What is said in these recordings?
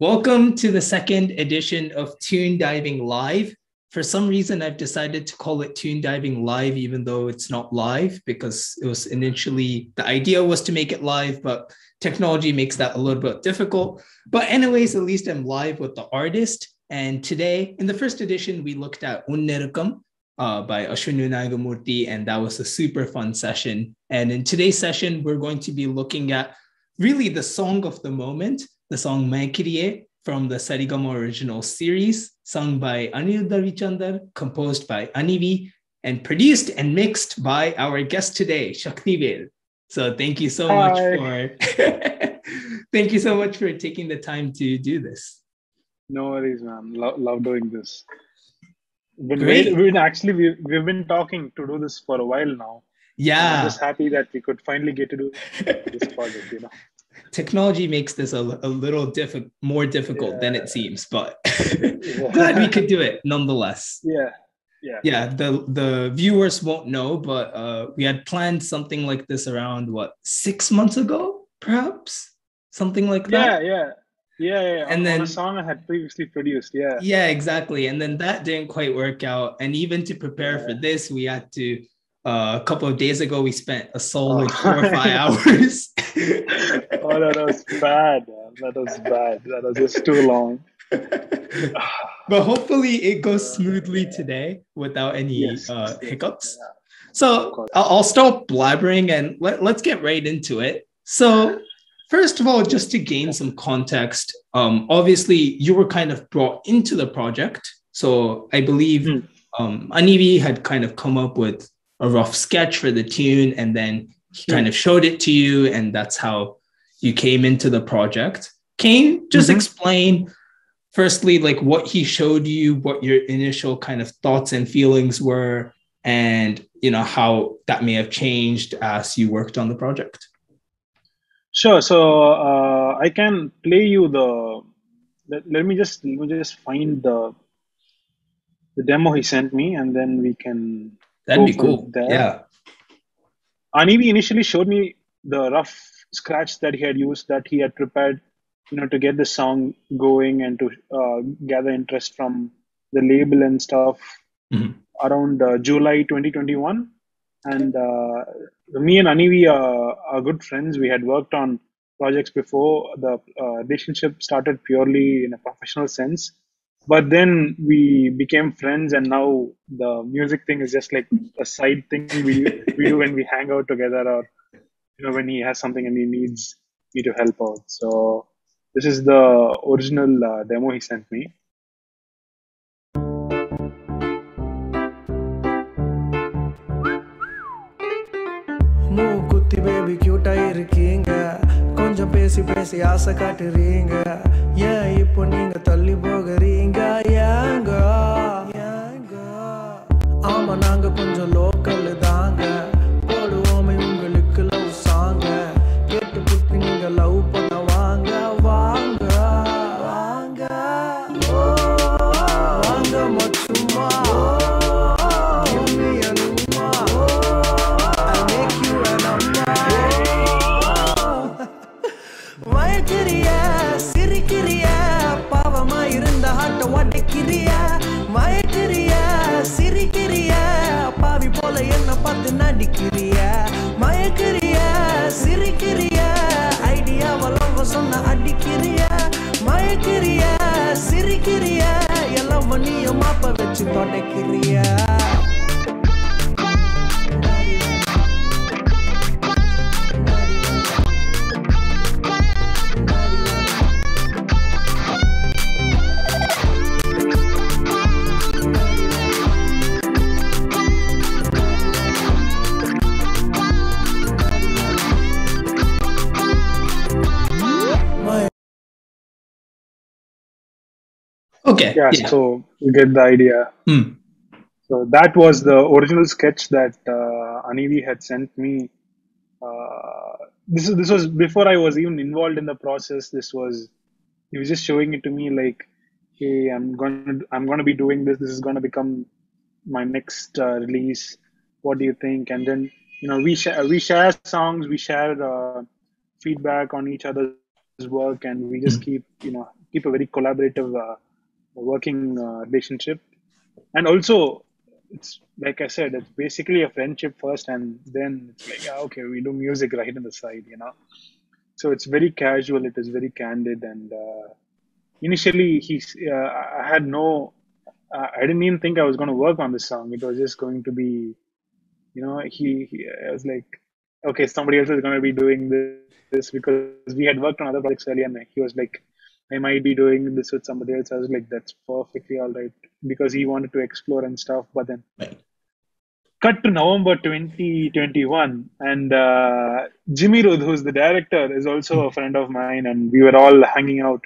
Welcome to the second edition of Tune Diving Live. For some reason, I've decided to call it Tune Diving Live, even though it's not live, because it was initially, the idea was to make it live, but technology makes that a little bit difficult. But anyways, at least I'm live with the artist. And today, in the first edition, we looked at Unnerukam by Ashwini Nagamurthy, and that was a super fun session. And in today's session, we're going to be looking at really the song of the moment, the song Mayakirriye from the Sarigama original series, sung by Anirudh Ravichander, composed by Anivee, and produced and mixed by our guest today, Sakkthivel. So thank you so much for thank you so much for taking the time to do this. No worries, man. Love doing this. Great. We've been talking to do this for a while now. Yeah. I'm just happy that we could finally get to do this project, Technology makes this a little more difficult than it seems, but glad we could do it nonetheless. Yeah. The viewers won't know, but we had planned something like this around 6 months ago, perhaps something like that. Yeah. And then a song I had previously produced. Yeah, exactly. And then that didn't quite work out. And even to prepare for this, we had to. A couple of days ago, we spent a solid 4 or 5 hours. Oh, that was bad. That was bad. That was just too long. But hopefully it goes smoothly today without any hiccups. Yeah. So I'll stop blabbering and let's get right into it. So first of all, just to gain some context, obviously you were kind of brought into the project. So I believe Anivee had kind of come up with a rough sketch for the tune, and then he kind of showed it to you, and that's how you came into the project. Can you just explain, firstly, like what he showed you, what your initial kind of thoughts and feelings were, and how that may have changed as you worked on the project? Sure. So I can play you let me just find the demo he sent me, and then we can. That'd be cool. There. Yeah. Anivee initially showed me the rough scratch that he had used, that he had prepared, to get the song going and to gather interest from the label and stuff around July 2021. And me and Anivee are good friends. We had worked on projects before. The relationship started purely in a professional sense. But then we became friends, and now the music thing is just like a side thing we do when we hang out together, or when he has something and he needs me to help out. So this is the original demo he sent me. மூக்குத்தி baby கியூட்டா இருக்கீங்க கொஞ்சம் பேசி பேசி ஆசை காட்டுறீங்க ஏன் இப்போ நீங்க தள்ளி போகிறீங்க ஏங்க ஆமா நாங்க கொஞ்சம் லோக்கல் தாங்க போடுவோமே உங்களுக்கு லவ் சாங்க கேட்டு புட்டு நீங்க லவ் பண்ண வாங்க வாங்க வாங்க வாங்க மச்சுமா Mayakirriye sirikiriye pavi pola enna paathu nadikiriye Mayakirriye sirikiriye idea valava sonna adikiriye Mayakirriye sirikiriye ella vaniya mappa vechu todakiriye Okay. Yeah, so you get the idea. So that was the original sketch that Anivee had sent me. This was before I was even involved in the process. He was just showing it to me like, hey, I'm gonna be doing this. This is gonna become my next release. What do you think? And then we share songs, we share feedback on each other's work, and we just keep keep a very collaborative working relationship. And also, it's like I said, it's basically a friendship first, and then it's like, okay, we do music right on the side, So it's very casual. It is very candid, and initially, I had no, I didn't even think I was going to work on this song. It was just going to be, I was like, okay, somebody else is going to be doing this because we had worked on other projects earlier, and he was like, I might be doing this with somebody else. I was like, that's perfectly all right, because he wanted to explore and stuff. But then, cut to November 2021, and Jimmy Rudd, who's the director, is also a friend of mine, and we were all hanging out.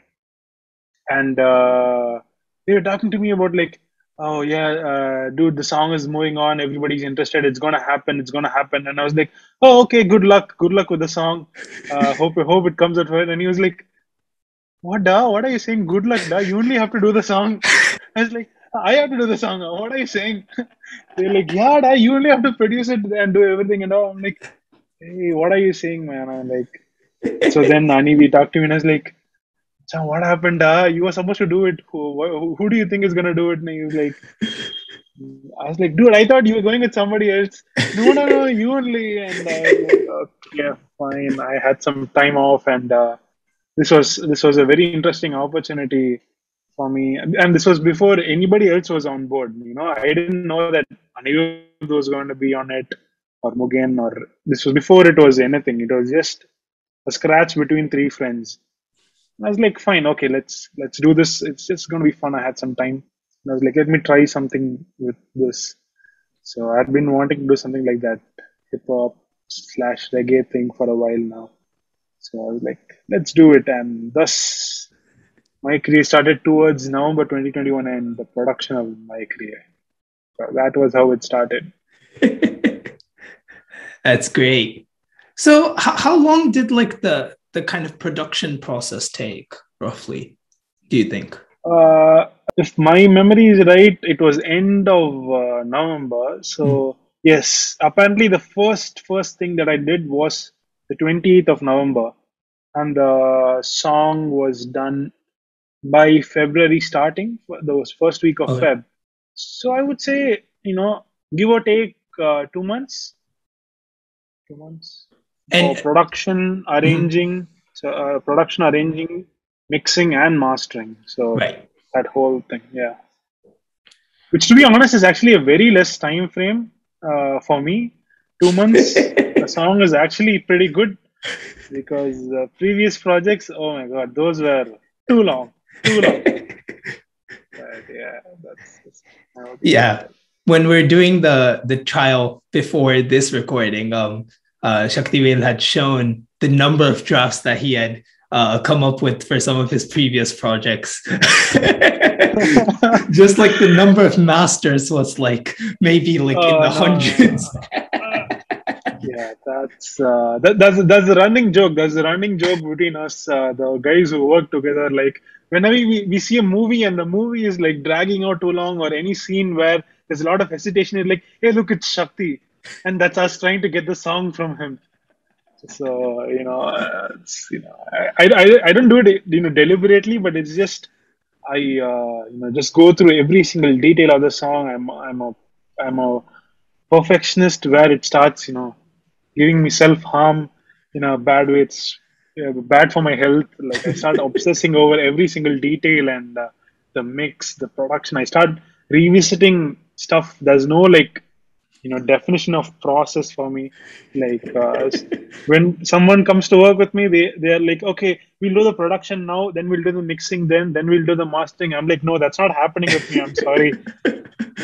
And they were talking to me about like, oh yeah, dude, the song is moving on. Everybody's interested. It's gonna happen. It's gonna happen. And I was like, oh, okay, good luck. Good luck with the song. Hope it comes out well. And he was like, what, da? What are you saying? Good luck, da? You only have to do the song. I was like, I have to do the song. What are you saying? They're like, yeah, da, you only have to produce it and do everything and all. I'm like, hey, what are you saying, man? I'm like, so then Anivee talked to me and I was like, so what happened? You were supposed to do it. Who do you think is gonna do it? And he was like, I was like, dude, I thought you were going with somebody else. No, you only. And I was like, okay, fine. I had some time off, and this was a very interesting opportunity for me. And this was before anybody else was on board. I didn't know that Anirudh was going to be on it, or Mugen, or this was before it was anything. It was just a scratch between three friends. I was like, fine, okay, let's do this. It's just going to be fun. I had some time. And I was like, let me try something with this. So I've been wanting to do something like that, hip hop / reggae thing for a while now. So I was like, let's do it. And thus, Mayakirriye started towards November 2021 and the production of Mayakirriye. So that was how it started. That's great. So how long did like the kind of production process take, roughly, do you think? If my memory is right, it was end of November. So yes, apparently the first thing that I did was the 28th of November, and the song was done by February starting. The first week of Feb. So I would say, give or take 2 months. 2 months. And production, arranging, mixing, and mastering. So that whole thing, yeah. Which, to be honest, is actually a very less time frame for me. 2 months, the song is actually pretty good, because previous projects, oh my god, those were too long. But yeah. When we're doing the trial before this recording, Sakkthivel had shown the number of drafts that he had come up with for some of his previous projects. Just like the number of masters was like maybe like in the hundreds. Yeah, that's the running joke. That's the running joke between us, the guys who work together. Like whenever we see a movie and the movie is like dragging out too long, or any scene where there's a lot of hesitation, it's like, hey, look, it's Shakti, and that's us trying to get the song from him. So I don't do it deliberately, but it's just I just go through every single detail of the song. I'm a perfectionist where it starts giving me self-harm in a bad way. It's bad for my health. Like I start obsessing over every single detail, and the mix, the production. I start revisiting stuff. There's no definition of process for me. Like when someone comes to work with me, they're like, okay, we'll do the production now, then we'll do the mixing, then we'll do the mastering. I'm like, no, that's not happening with me. I'm sorry.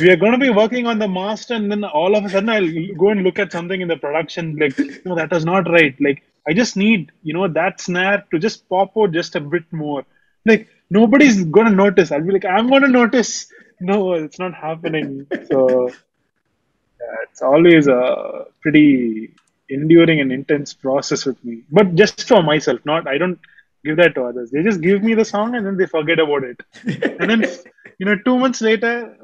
We are going to be working on the master, and then all of a sudden I'll go and look at something in the production. Like, no, that was not right. Like, I just need, that snare to just pop out just a bit more. Like, nobody's going to notice. I'll be like, I'm going to notice. No, it's not happening. So, it's always a pretty enduring and intense process with me. But just for myself, I don't give that to others. They just give me the song and then they forget about it. And then 4 months later,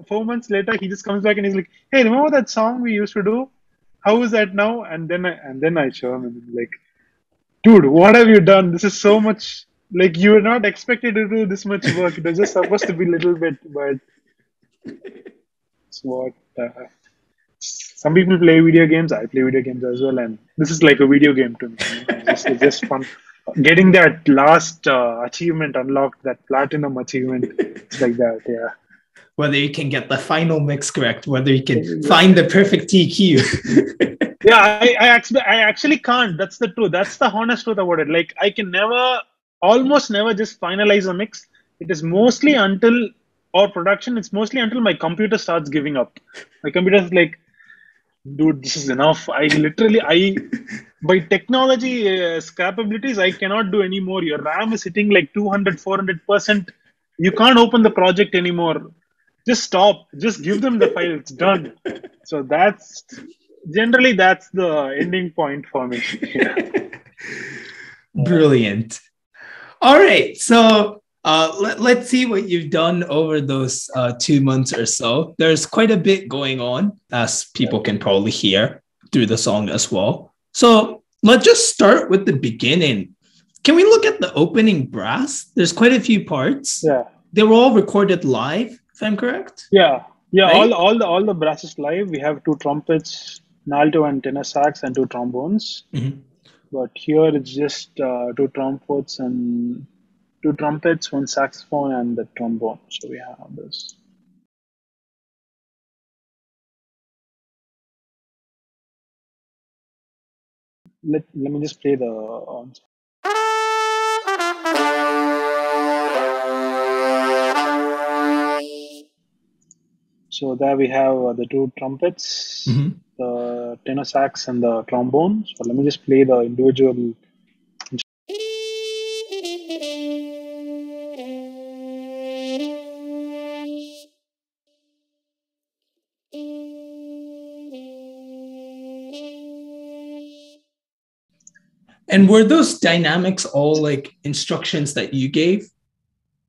he just comes back and he's like, hey, remember that song we used to do? How is that now? And then I show him and I'm like, dude, what have you done? This is so much Like you were not expected to do this much work. It was just supposed to be a little bit, but it's what. Some people play video games. I play video games as well, and this is like a video game to me. It's just fun. Getting that last achievement unlocked, that platinum achievement, it's like that. Yeah. Whether you can get the final mix correct, whether you can find the perfect TQ. Yeah, I actually can't. That's the truth. That's the honest truth about it. Like I can almost never just finalize a mix. It is mostly until or production. It's mostly until my computer starts giving up. My computer is like, dude, this is enough. By technology capabilities, I cannot do anymore. Your RAM is hitting like 200, 400%. You can't open the project anymore. Just stop. Just give them the file. It's done. So that's the ending point for me. Yeah. Brilliant. All right. So let's see what you've done over those 2 months or so. There's quite a bit going on, as people can probably hear through the song as well. So let's just start with the beginning. Can we look at the opening brass? There's quite a few parts. Yeah. They were all recorded live, if I'm correct. Yeah. Right? All the brasses live. We have 2 trumpets, an alto and tenor sax, and 2 trombones. Mm-hmm. But here it's just 2 trumpets and 2 trumpets, 1 saxophone, and the trombone. So we have this. Let me just play the. So there we have the 2 trumpets, Mm-hmm. the tenor sax, and the trombone. So let me just play the individual. And were those dynamics all like instructions that you gave?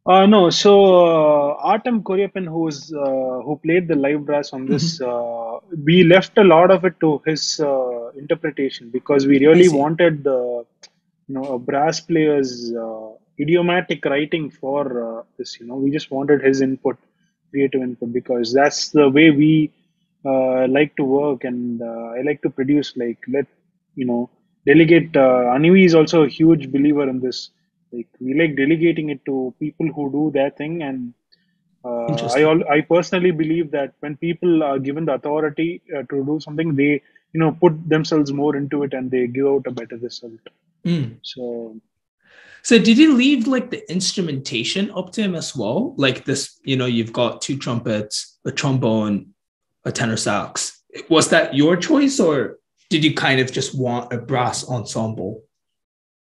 No. So Artem Koryapin, who played the live brass on this, we left a lot of it to his interpretation because we really wanted the a brass player's idiomatic writing for this. We just wanted his input, creative input, because that's the way we like to work, and I like to produce. Like delegate. Anivee is also a huge believer in this. Like we like delegating it to people who do their thing, and I personally believe that when people are given the authority to do something, they put themselves more into it and they give out a better result. So did you leave like the instrumentation up to him as well? Like this, you've got 2 trumpets, a trombone, a tenor sax. Was that your choice, or did you kind of just want a brass ensemble?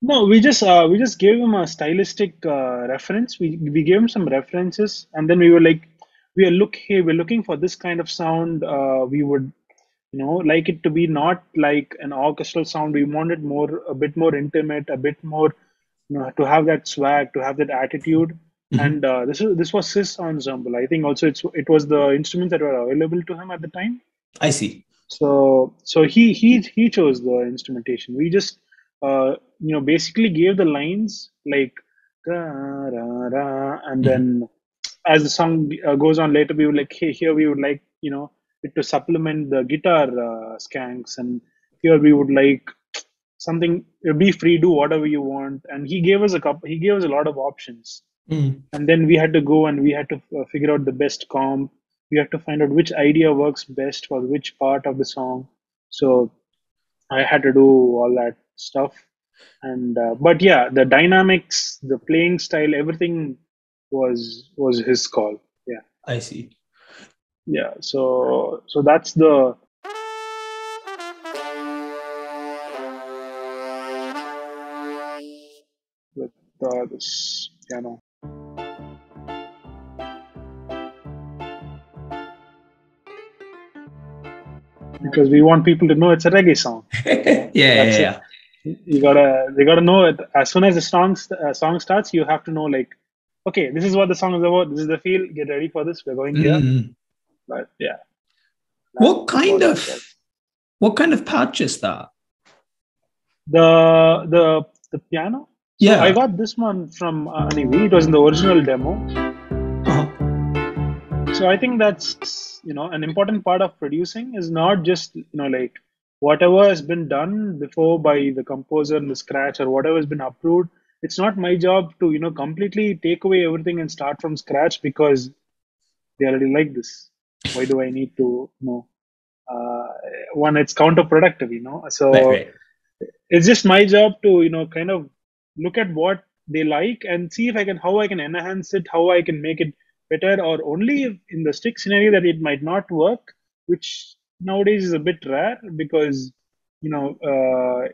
No, we just gave him a stylistic reference. We gave him some references, and then we were like, we're looking for this kind of sound. We would, like it to be not like an orchestral sound. We wanted a bit more intimate, a bit more, to have that swag, to have that attitude. Mm-hmm. And this was his ensemble. I think also it was the instruments that were available to him at the time. I see. So he chose the instrumentation. We just basically gave the lines like da, ra, ra, and then as the song goes on later, we would like, hey, here we would like it to supplement the guitar skanks, and here we would like something, be free, do whatever you want. And he gave us a lot of options. And then we had to go and we had to figure out the best comp. We have to find out which idea works best for which part of the song. So I had to do all that stuff. And but yeah, the dynamics, the playing style, everything was his call. Yeah, I see. Yeah, so that's the. With this piano. Because we want people to know it's a reggae song. Yeah. They gotta know it as soon as the song starts. You have to know, like, okay, this is what the song is about. This is the feel. Get ready for this. We're going here. But yeah. What kind of patch is that? The piano. Yeah. I got this one from Anivee. It was in the original demo. So I think that's, an important part of producing is not just, like whatever has been done before by the composer in the scratch or whatever has been approved. It's not my job to, completely take away everything and start from scratch because they already like this. Why do I need to, one, it's counterproductive. So Right. it's just my job to, kind of look at what they like and see if how I can enhance it, how I can make it better, or only in the strict scenario that it might not work, which nowadays is a bit rare because,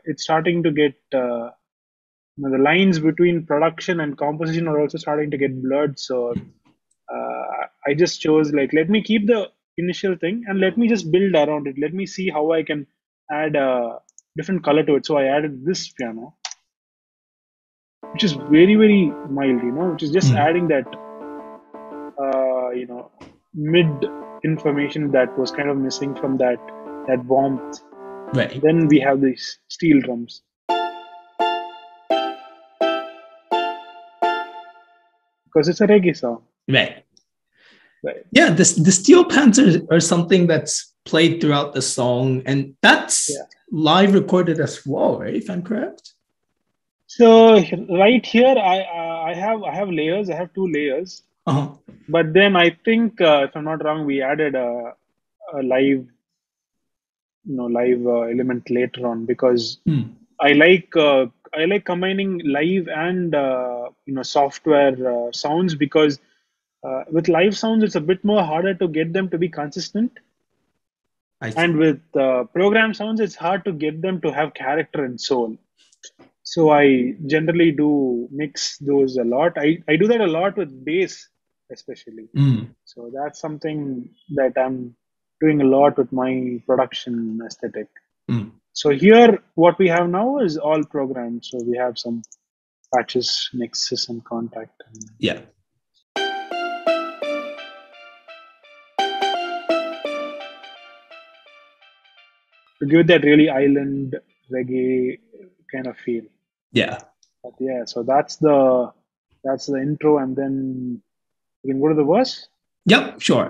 it's starting to get, the lines between production and composition are also starting to get blurred. So I just chose let me keep the initial thing and let me just build around it. Let me see how I can add a different color to it. So I added this piano, which is very, very mild, which is just adding that, mid information that was kind of missing from that warmth. Right. Then we have these steel drums. Because it's a reggae song. Right. Yeah, the steel pans are something that's played throughout the song, and that's live recorded as well, right? If I'm correct. So right here, I have layers. I have 2 layers. But then I think, if I'm not wrong, we added a live, element later on because I like combining live and software sounds because with live sounds it's a bit more harder to get them to be consistent, and with program sounds it's hard to get them to have character and soul. So I generally do mix those a lot. I do that a lot with bass especially. So that's something that I'm doing a lot with my production aesthetic. So here what we have now is all programmed. So we have some patches, mixes, and contact. Yeah. To give that really island reggae kind of feel. Yeah. But yeah, so that's the intro, and then we can go to the verse. Yep, sure.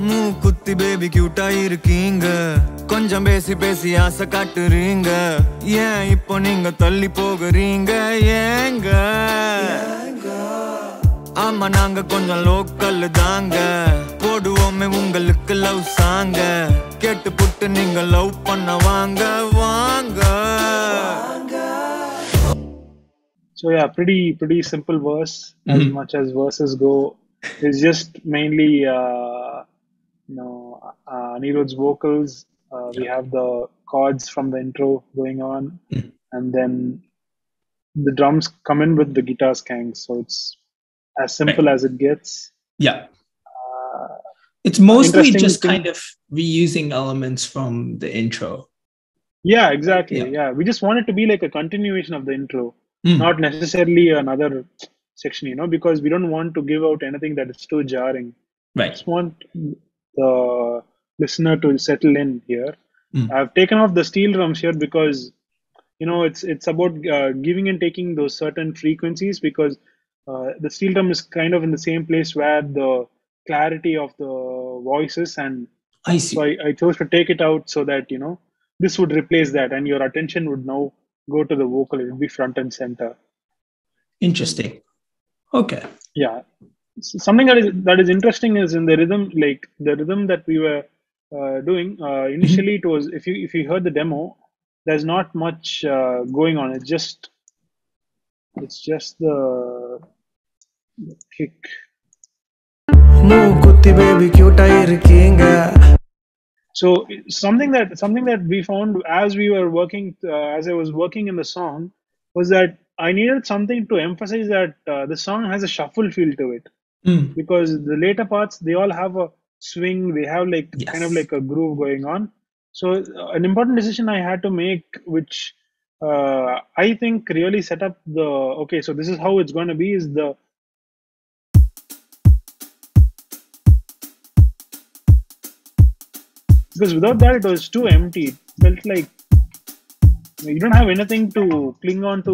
மூக்குத்தி baby கியூட்டா இருக்கீங்க கொஞ்சம் பேசி பேசி ஆசை காட்டுறீங்க ஏன் இப்போ நீங்க தள்ளி போகிறீங்க ஏங்க ஆமா நாங்க கொஞ்சம் லோக்கல் தாங்க போடுவோமே உங்களுக்கு லவ் சாங்க கேட்டு புட்டு நீங்க லவ் பண்ண வாங்க வாங்க. So yeah, pretty simple verse as much as verses go. It's just mainly Anirudh's vocals. We have the chords from the intro going on, and then the drums come in with the guitar skanks. So it's as simple as it gets. Yeah. It's mostly just kind of reusing elements from the intro. Yeah, exactly. Yeah. We just want it to be like a continuation of the intro, not necessarily another section, because we don't want to give out anything that is too jarring. Right. We just want the listener to settle in here. I've taken off the steel drums here because, it's about giving and taking those certain frequencies because the steel drum is kind of in the same place where the clarity of the voices, and I see. so I chose to take it out so that this would replace that and your attention would now go to the vocal. It would be front and center. Interesting. Okay. Yeah. Something that is interesting is in the rhythm, like the rhythm that we were doing initially. It was if you heard the demo, there's not much going on. It's just the kick. So something that we found as we were working, as I was working in the song, was that I needed something to emphasize that the song has a shuffle feel to it, because the later parts they all have a swing. They have kind of like a groove going on. So an important decision I had to make, which I think really set up the so this is how it's going to be, is the because without that it was too empty. It felt like You don't have anything to cling on to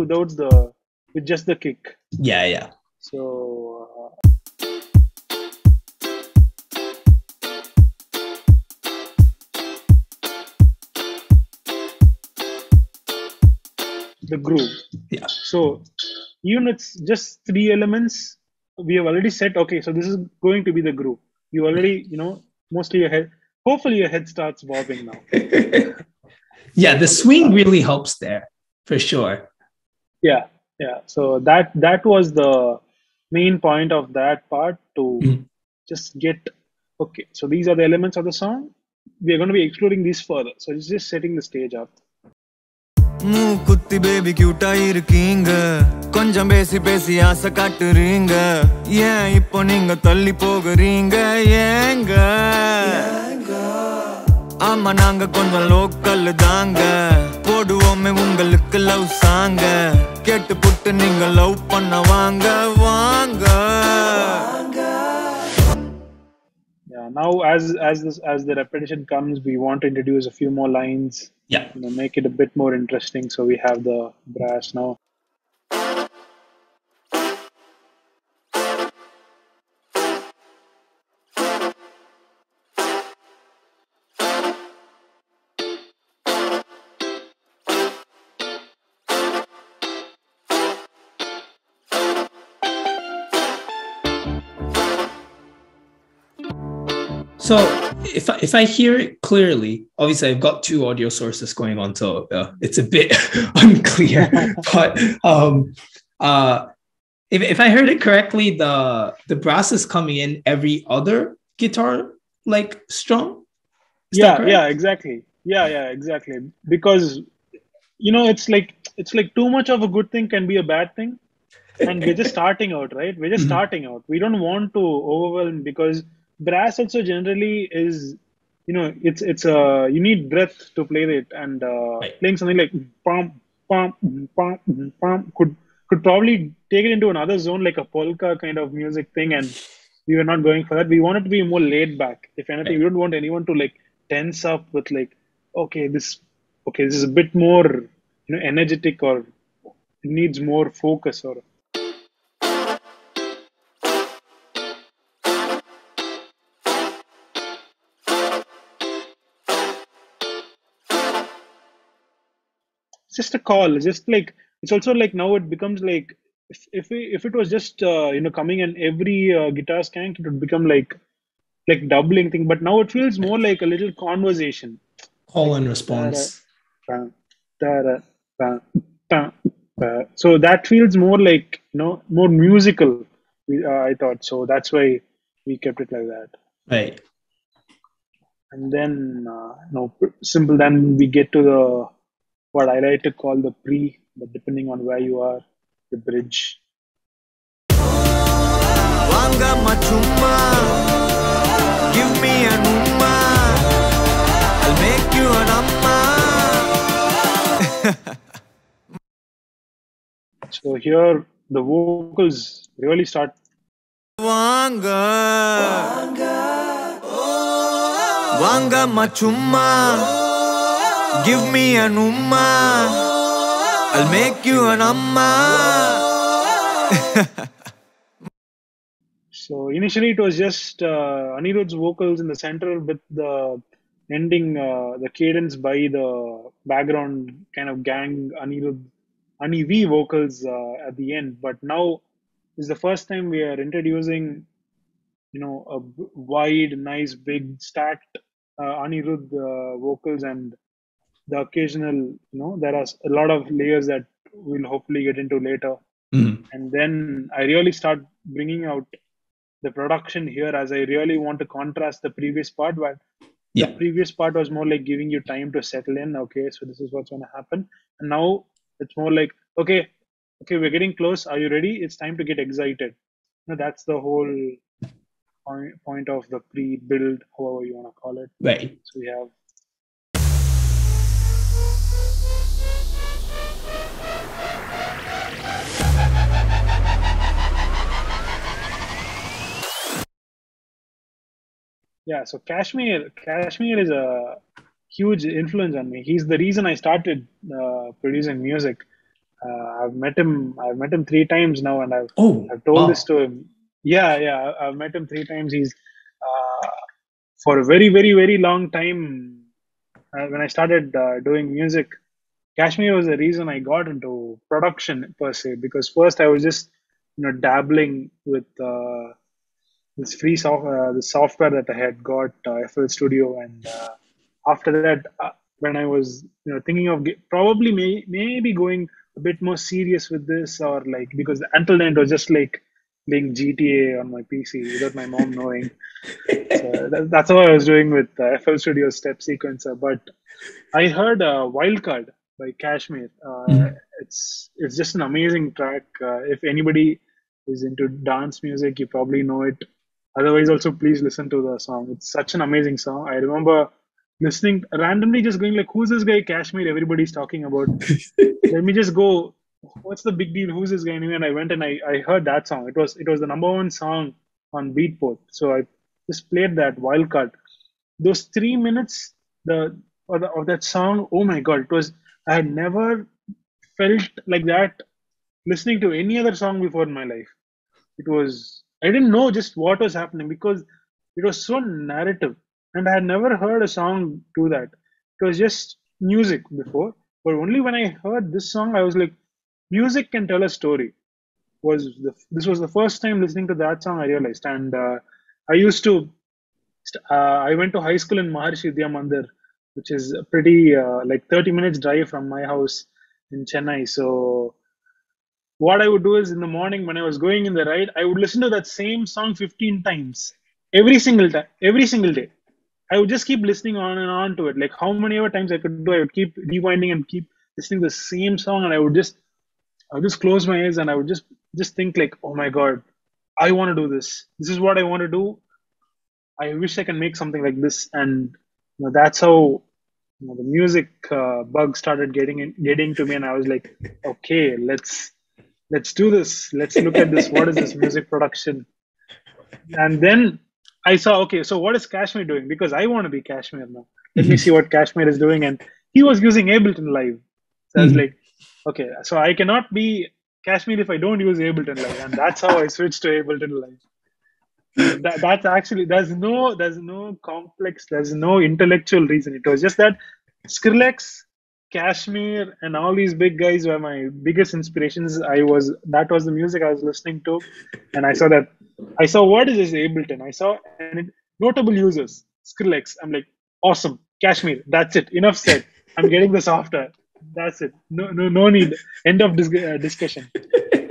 with just the kick. Yeah. So the groove. Yeah. So even it's just 3 elements, we have already set, okay, so this is going to be the groove. You already, mostly your head, hopefully your head starts bobbing now. Yeah, the swing really helps there, for sure. Yeah. So that was the main point of that part, to just get, okay, so these are the elements of the song. We are going to be exploring these further. So it's just setting the stage up. மூக்குத்தி baby கியூட்டா இருக்கீங்க கொஞ்சம் பேசி பேசி ஆசை காட்டுறீங்க ஏன் இப்போ நீங்க தள்ளி போகிறீங்க ஏங்க ஆமா நாங்க கொஞ்சம் லோக்கல் தாங்க போடுவோமே உங்களுக்கு லவ் சாங்க கேட்டு புட்டு நீங்க லவ் பண்ண வாங்க வாங்க. Yeah, now as the repetition comes, we want to introduce a few more lines. Yeah. Make it a bit more interesting. So we have the brass now. So if I hear it clearly, obviously I've got 2 audio sources going on, so it's a bit unclear. But if I heard it correctly, the brass is coming in every other guitar like strum. Yeah, exactly. Yeah, exactly. Because it's like too much of a good thing can be a bad thing, and we're just starting out, right? We're just starting out. We don't want to overwhelm, because brass also generally is, it's you need breath to play it, and playing something like pom pom pom pom could probably take it into another zone, like a polka kind of music thing, and we were not going for that. We wanted to be more laid back. If anything, we don't want anyone to like tense up with like, this is a bit more energetic, or it needs more focus, or just a call. Just like, it's also like, now it becomes like, if it was just coming in every guitar skank, it would become like doubling thing. But now it feels more like a little conversation, call and response. So that feels more like, more musical, I thought. So that's why we kept it like that. Right. And then simple, then we get to the, what I like to call the pre, but depending on where you are, the bridge. Vanga machumma, give me an umma, I'll make you an amma. So here the vocals really start. Vanga, Vanga machumma, give me an umma, I'll make you an amma. So initially it was just Anirudh's vocals in the center, with the ending, the cadence by the background kind of gang Anivee vocals at the end. But now is the first time we are introducing, a wide, nice, big, stacked Anirudh vocals, and the occasional, there are a lot of layers that we'll hopefully get into later. And then I really start bringing out the production here, as I really want to contrast the previous part, but the previous part was more like giving you time to settle in. Okay, so this is what's going to happen. And now it's more like, okay, we're getting close. Are you ready? It's time to get excited. That's the whole point of the pre-build, however you want to call it. Right. So we have. Yeah, so Kashmir is a huge influence on me. He's the reason I started producing music. I've met him 3 times now, and I've told this to him. Yeah, I've met him 3 times. He's for a very, very, very long time. When I started doing music, Kashmir was the reason I got into production per se. Because first I was just dabbling with this free the software that I had got, FL Studio, and after that, when I was thinking of probably maybe going a bit more serious with this, or like, because until then it was just like playing GTA on my PC without my mom knowing. So that's what I was doing with FL Studio Step Sequencer. But I heard Wildcard by Kashmir. It's just an amazing track. If anybody is into dance music, you probably know it. Otherwise, also please listen to the song. It's such an amazing song. I remember listening randomly, just going like, "Who's this guy Kashmir? Everybody's talking about. Let me just go. What's the big deal? Who's this guy anyway?" And I went and I heard that song. It was the number one song on Beatport. So I just played that Wildcard. Those 3 minutes of that song. Oh my God! I had never felt like that listening to any other song before in my life. I didn't know just what was happening because it was so narrative, and I had never heard a song do that. It was just music before, but only when I heard this song, I was like, music can tell a story. This was the first time listening to that song I realized. And I went to high school in Maharshi Vidya Mandir, which is a pretty like 30 minutes drive from my house in Chennai. So what I would do is, in the morning when I was going in the ride, I would listen to that same song 15 times every single day. I would just keep listening on and on to it. Like how many ever times I could do, I would keep rewinding and keep listening to the same song, and I would just close my eyes and I would just think like, oh my God, I want to do this. This is what I want to do. I wish I can make something like this. And that's how the music bug started getting to me, and I was like, okay, let's do this. Let's look at this. What is this music production? And then I saw, okay, so what is Kashmir doing? Because I want to be Kashmir now. Let me see what Kashmir is doing. And he was using Ableton Live. So I was like, okay, so I cannot be Kashmir if I don't use Ableton Live. And that's how I switched to Ableton Live. That's actually, there's no complex, there's no intellectual reason. It was just that Skrillex, Kashmir, and all these big guys were my biggest inspirations. That was the music I was listening to, and I saw what is this Ableton. I saw notable users, Skrillex. I'm like, awesome, Kashmir. That's it. Enough said. I'm getting the software. That's it. No need. End of discussion.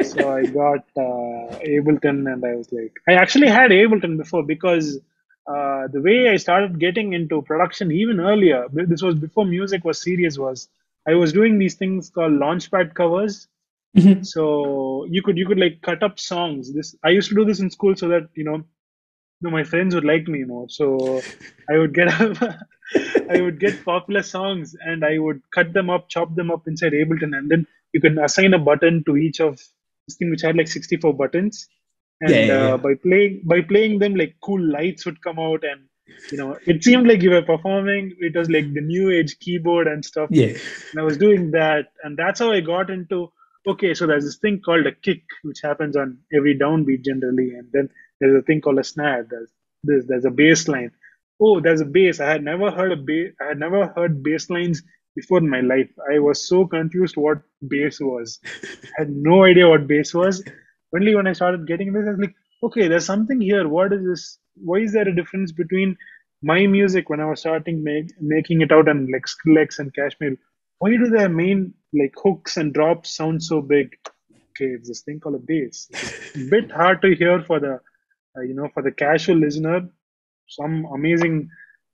So I got Ableton, and I was like, I actually had Ableton before because the way I started getting into production even earlier, this was before music was serious, was I was doing these things called launchpad covers. So you could like cut up songs. I used to do this in school so that my friends would like me more. So I would get I would get popular songs and I would cut them up, chop them up inside Ableton, and then you can assign a button to each of this thing, which had like 64 buttons. And by playing them, like cool lights would come out, and it seemed like you were performing. It was like the new age keyboard and stuff. Yeah. And I was doing that, and that's how I got into. Okay, so there's this thing called a kick, which happens on every downbeat generally, and then there's a thing called a snare. There's a bass line. Oh, there's a bass. I had never heard bass lines before in my life. I was so confused what bass was. I had no idea what bass was. Only when I started getting this, I was like, okay, there's something here. What is this? Why is there a difference between my music when I was starting making it out, and like Skrillex and Kashmir? Why do their main like hooks and drops sound so big? Okay, it's this thing called a bass. It's a bit hard to hear for the for the casual listener. Some amazing,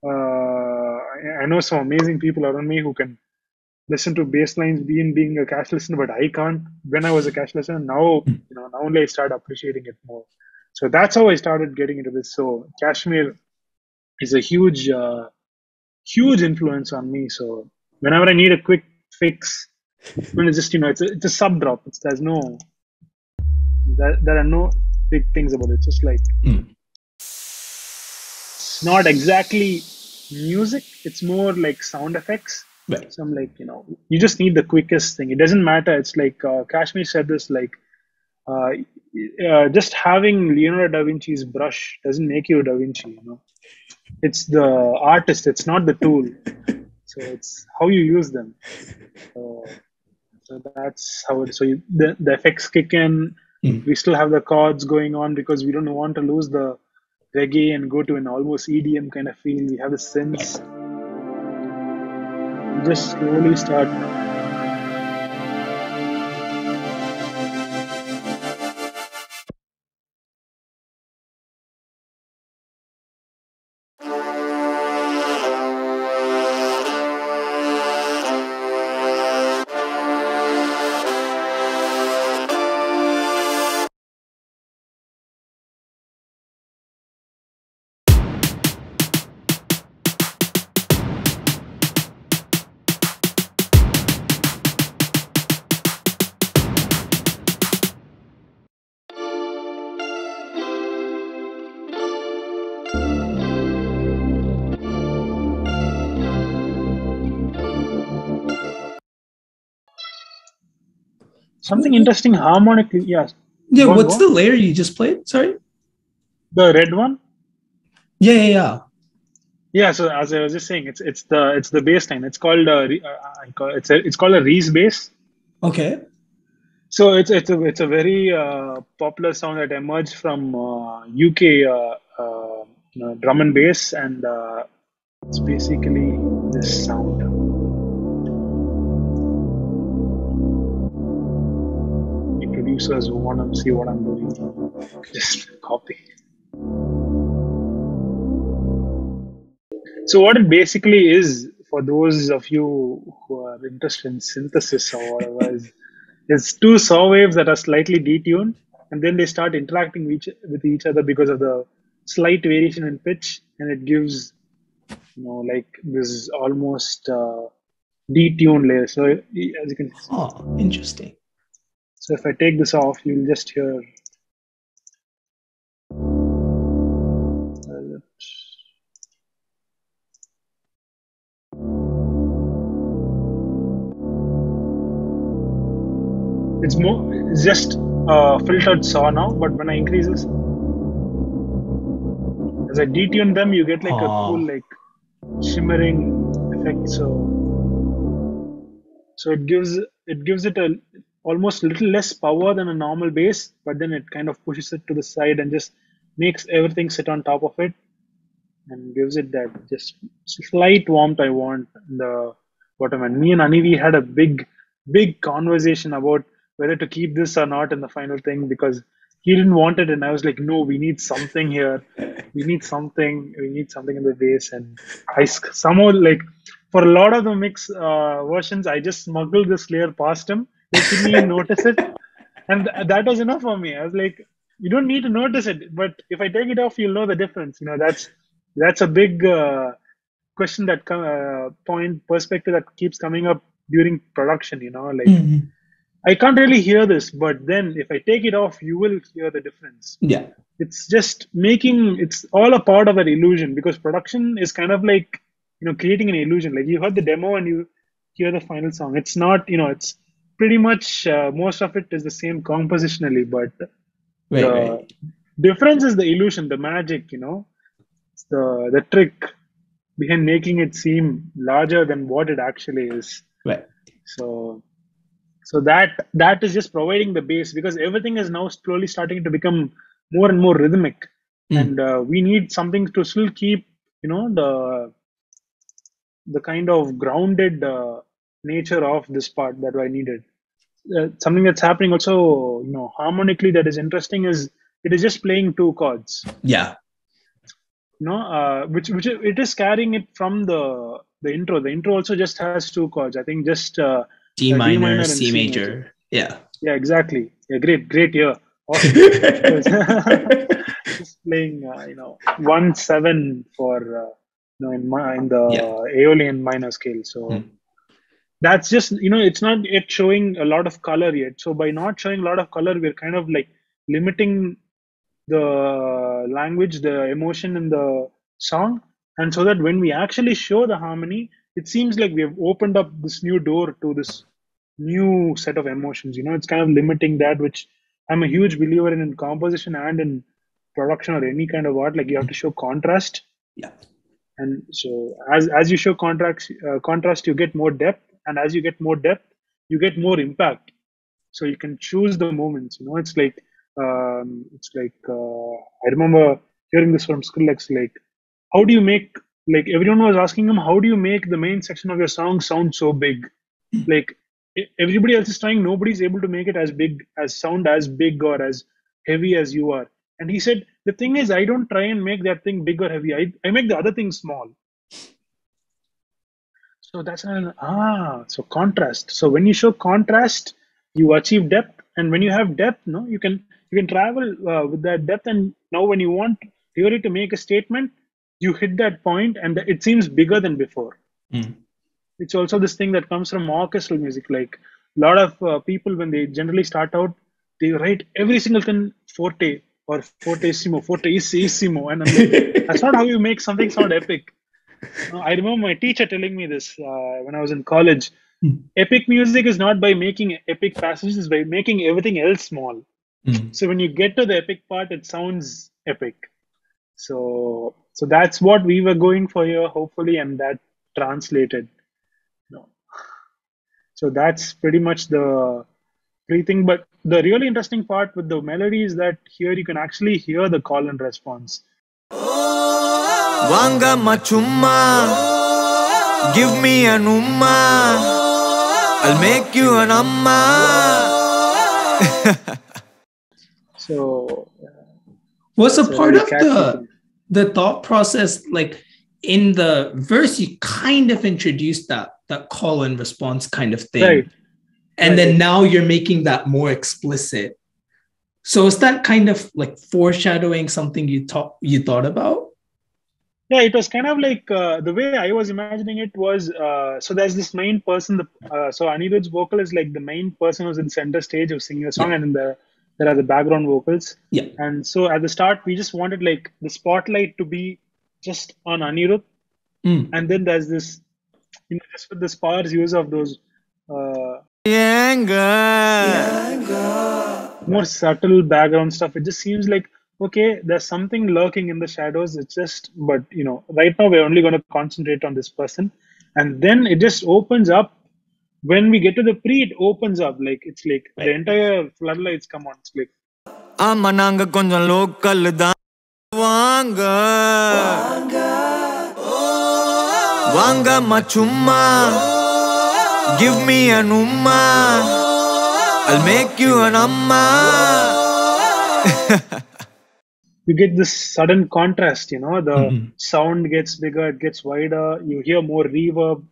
I know some amazing people around me who can listen to bass lines being a cash listener, but I can't. When I was a cash listener, now now only I start appreciating it more. So that's how I started getting into this. So Kashmir is a huge influence on me. So whenever I need a quick fix, when it's just it's a sub drop. There are no big things about it. It's just like it's not exactly music. It's more like sound effects. Right. So I'm like, you just need the quickest thing. It doesn't matter. It's like Kashmir said this, like uh, just having Leonardo da Vinci's brush doesn't make you a Da Vinci. It's the artist. It's not the tool. So it's how you use them. So that's how it. So the effects kick in. We still have the chords going on because we don't want to lose the reggae and go to an almost EDM kind of feel. We have the synths. We just slowly start. Something interesting harmonically. Yeah. Yeah. What's the layer you just played? Sorry. The red one. Yeah. Yeah. So as I was just saying, it's the bass line. It's called it's called a Reese bass. Okay. So it's a very popular sound that emerged from UK drum and bass, and it's basically this sound. The producers who want to see what I'm doing, just copy. So what it basically is, for those of you who are interested in synthesis or whatever, is two saw waves that are slightly detuned, and then they start interacting with each other because of the slight variation in pitch, and it gives like this almost detuned layer. So as you can see. Oh, interesting. So if I take this off, you'll just hear. It's just filtered saw now, but when I increase this, as I detune them, you get like a cool like shimmering effect. So it gives it a almost little less power than a normal bass, but then it kind of pushes it to the side and just makes everything sit on top of it and gives it that just slight warmth I want in the bottom. And me and Anivee had a big conversation about whether to keep this or not in the final thing, because he didn't want it, and I was like, no, we need something here. We need something in the bass. And I somehow, like, for a lot of the mix versions, I just smuggled this layer past him. He didn't even notice it, and that was enough for me. I was like, you don't need to notice it, but if I take it off, you'll know the difference. That's a big question, that point perspective that keeps coming up during production. Like, I can't really hear this, but then if I take it off, you will hear the difference. Yeah. It's just it's all a part of that illusion, because production is kind of like, creating an illusion. Like, you heard the demo and you hear the final song. It's not, it's pretty much, most of it is the same compositionally, but the difference is the illusion, the magic, it's the trick behind making it seem larger than what it actually is. Right. So that is just providing the base, because everything is now slowly starting to become more and more rhythmic, and we need something to still keep the kind of grounded nature of this part that I needed. Something that's happening also, harmonically, that is interesting, is it is just playing two chords. Yeah. Which it is carrying it from the intro. The intro also just has two chords. I think just D minor, and C major. Yeah. Yeah, exactly. Yeah, great ear. Awesome. Just playing 1/7 for in the Aeolian minor scale. So that's just it's not yet showing a lot of color yet. So by not showing a lot of color, we're kind of like limiting the language, the emotion in the song, And so that when we actually show the harmony, it seems like we have opened up this new door to this new set of emotions. It's kind of limiting that, which I'm a huge believer in composition and in production or any kind of art. Like, you have to show contrast. Yeah. And so as you show contrast, you get more depth. And as you get more depth, you get more impact. So you can choose the moments. It's like, I remember hearing this from Skrillex, like, how do you make, like, everyone was asking him, how do you make the main section of your song sound so big? Like, everybody else is trying, nobody's able to make it as big, or as heavy as you are. And he said, the thing is, I don't try and make that thing big or heavy. I make the other thing small. So that's so contrast. So when you show contrast, you achieve depth, and when you have depth, you can travel with that depth. And now, when you want really to make a statement, you hit that point, and it seems bigger than before. It's also this thing that comes from orchestral music. Like, a lot of people, when they generally start out, they write every single thing forte or fortissimo, fortissimo, and I'm like, that's not how you make something sound epic. I remember my teacher telling me this when I was in college. Epic music is not by making epic passages, it's by making everything else small. So when you get to the epic part, it sounds epic. So that's what we were going for here, hopefully, and that translated. So that's pretty much the thing. But the really interesting part with the melody is that here you can actually hear the call and response. Wanga machumma, give me an umma, I'll make you an amma. So was a part of the thought process, like in the verse, you kind of introduced that call and response kind of thing, right? And then now you're making that more explicit. So is that kind of like foreshadowing something you thought about? Yeah, it was kind of like the way I was imagining it was, so there's this main person, so Anirudh's vocal is like the main person who's in center stage of singing the song, and then there are the background vocals. Yeah. And so at the start, we just wanted like the spotlight to be just on Anirudh. And then there's this, just with the sparse use of those more subtle background stuff, it just seems like, okay, there's something lurking in the shadows. It's just, but right now we're only going to concentrate on this person, and then it just opens up. When we get to the pre, it opens up, like it's like the entire floodlights come on. It's like Amananga konjam local da vanga vanga machumma, give me an umma, I'll make you an amma. You get this sudden contrast, the sound gets bigger, it gets wider, you hear more reverb.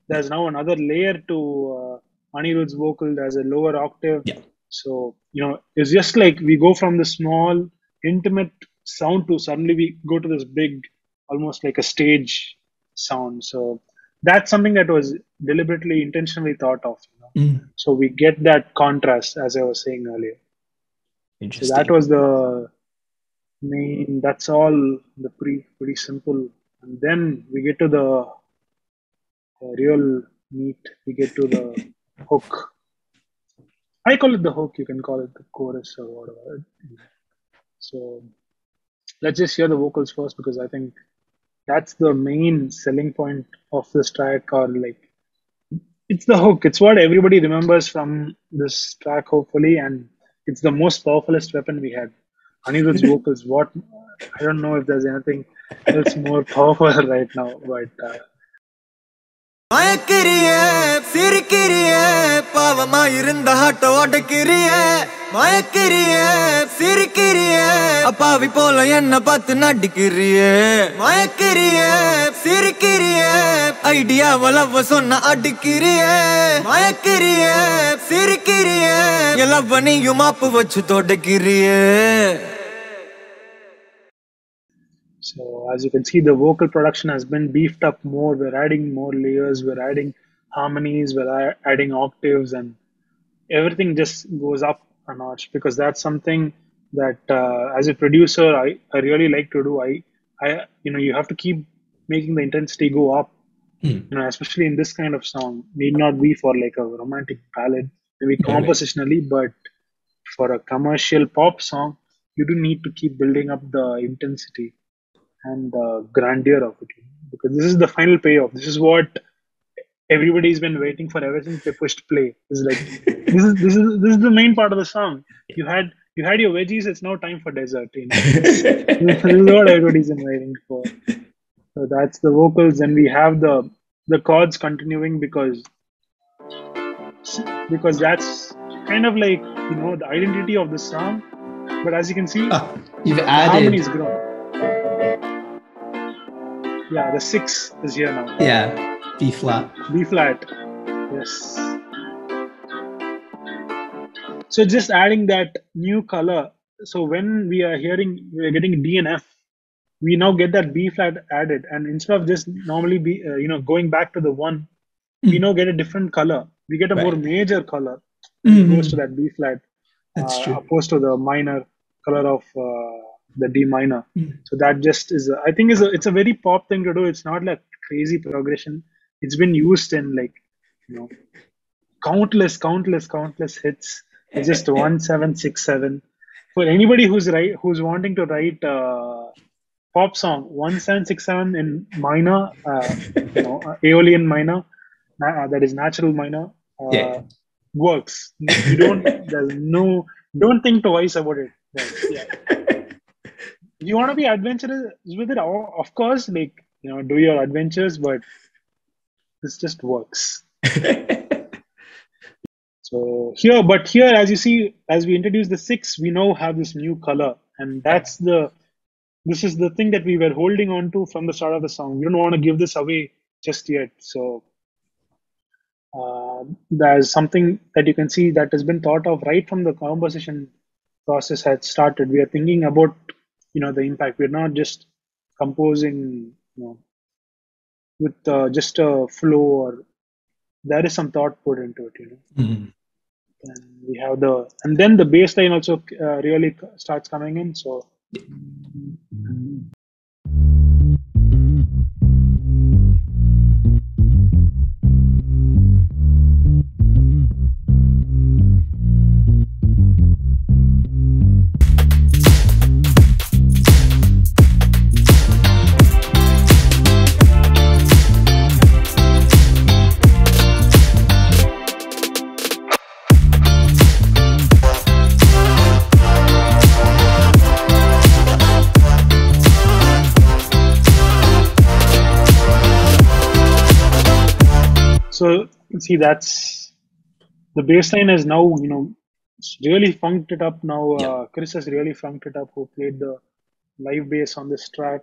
There's now another layer to Anirudh's vocal. There's a lower octave. Yeah. So, it's just like we go from the small, intimate sound to suddenly we go to this big, almost like a stage sound. So that's something that was deliberately, intentionally thought of. So we get that contrast, as I was saying earlier. Interesting. So that was the main, that's all the pretty simple. And then we get to the real meat. We get to the hook. I call it the hook. You can call it the chorus or whatever. So let's just hear the vocals first, because I think that's the main selling point of this track, or like it's the hook. It's what everybody remembers from this track, hopefully, and it's the most powerfulest weapon we had. Anirudh's vocals. What, I don't know if there's anything else more powerful right now, but. Mayakirriye, sirikirriye, pavama irunda hatto odakirriye. Mayakirriye, sirikirriye, apavi pola enna pathu nadikirriye. Mayakirriye, sirikirriye, idea valava sonna adikirriye. Mayakirriye, sirikirriye, yelava neeyum appu vachu todakirriye. So as you can see, the vocal production has been beefed up more. We're adding more layers, we're adding harmonies, we're adding octaves, and everything just goes up a notch, because that's something that as a producer, I really like to do. You have to keep making the intensity go up. Especially in this kind of song, need not be for like a romantic ballad, maybe compositionally, but for a commercial pop song, you do need to keep building up the intensity and the grandeur of it, because this is the final payoff. This is what everybody's been waiting for ever since they pushed play. It's like this is the main part of the song. You had your veggies. It's now time for dessert. This is what everybody's been waiting for. So that's the vocals, and we have the chords continuing because that's kind of like the identity of the song. But as you can see, you've the added harmony is grown. Yeah, the 6 is here now. Yeah, B flat. B flat. Yes. So just adding that new color. So when we are getting D and F, we now get that B flat added, and instead of just normally going back to the 1, we now get a different color. We get a more major color opposed to that B flat. That's true. Opposed to the minor color of the D minor. So that just is, I think, it's a very pop thing to do. It's not like crazy progression. It's been used in countless hits. It's just 1 7 6 7. For anybody who's wanting to write pop song, 1 7 6 7 in minor, Aeolian minor, that is natural minor, works. You don't think twice about it. You want to be adventurous with it, of course, do your adventures, but this just works. So here, as you see, as we introduce the 6, we now have this new color, and this is the thing that we were holding on to from the start of the song. We don't want to give this away just yet. So there's something that you can see that has been thought of right from the composition process had started. We are thinking about the impact. We're not just composing with just a flow, or there is some thought put into it. And we have and then the bass line also really starts coming in. So So see, that's the bassline has now really funked it up now. Chris has really funked it up, who played the live bass on this track,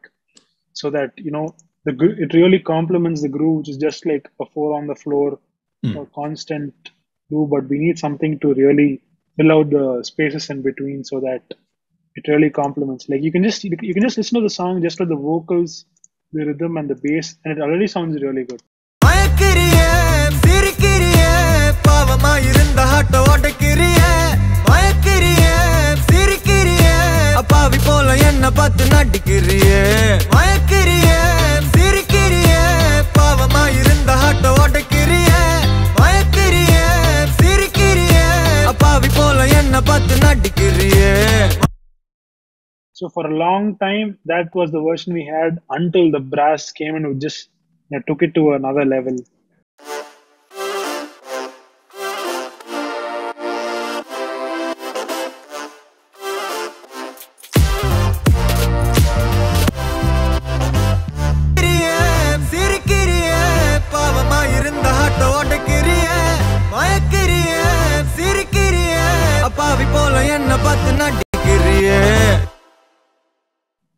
so that it really complements the groove, which is just like a 4 on the floor, a constant groove. But we need something to really fill out the spaces in between, so that it really complements. Like you can just listen to the song just with the vocals, the rhythm, and the bass, and it already sounds really good. Mayakirriye, sirikirriye, pavama irundha hatta odakirriye. Mayakirriye, sirikirriye, apavi pola enna pathu nadikirriye. Mayakirriye, sirikirriye, pavama irundha hatta odakirriye. Mayakirriye, sirikirriye, apavi pola enna pathu nadikirriye. So for a long time, that was the version we had until the brass came and just took it to another level.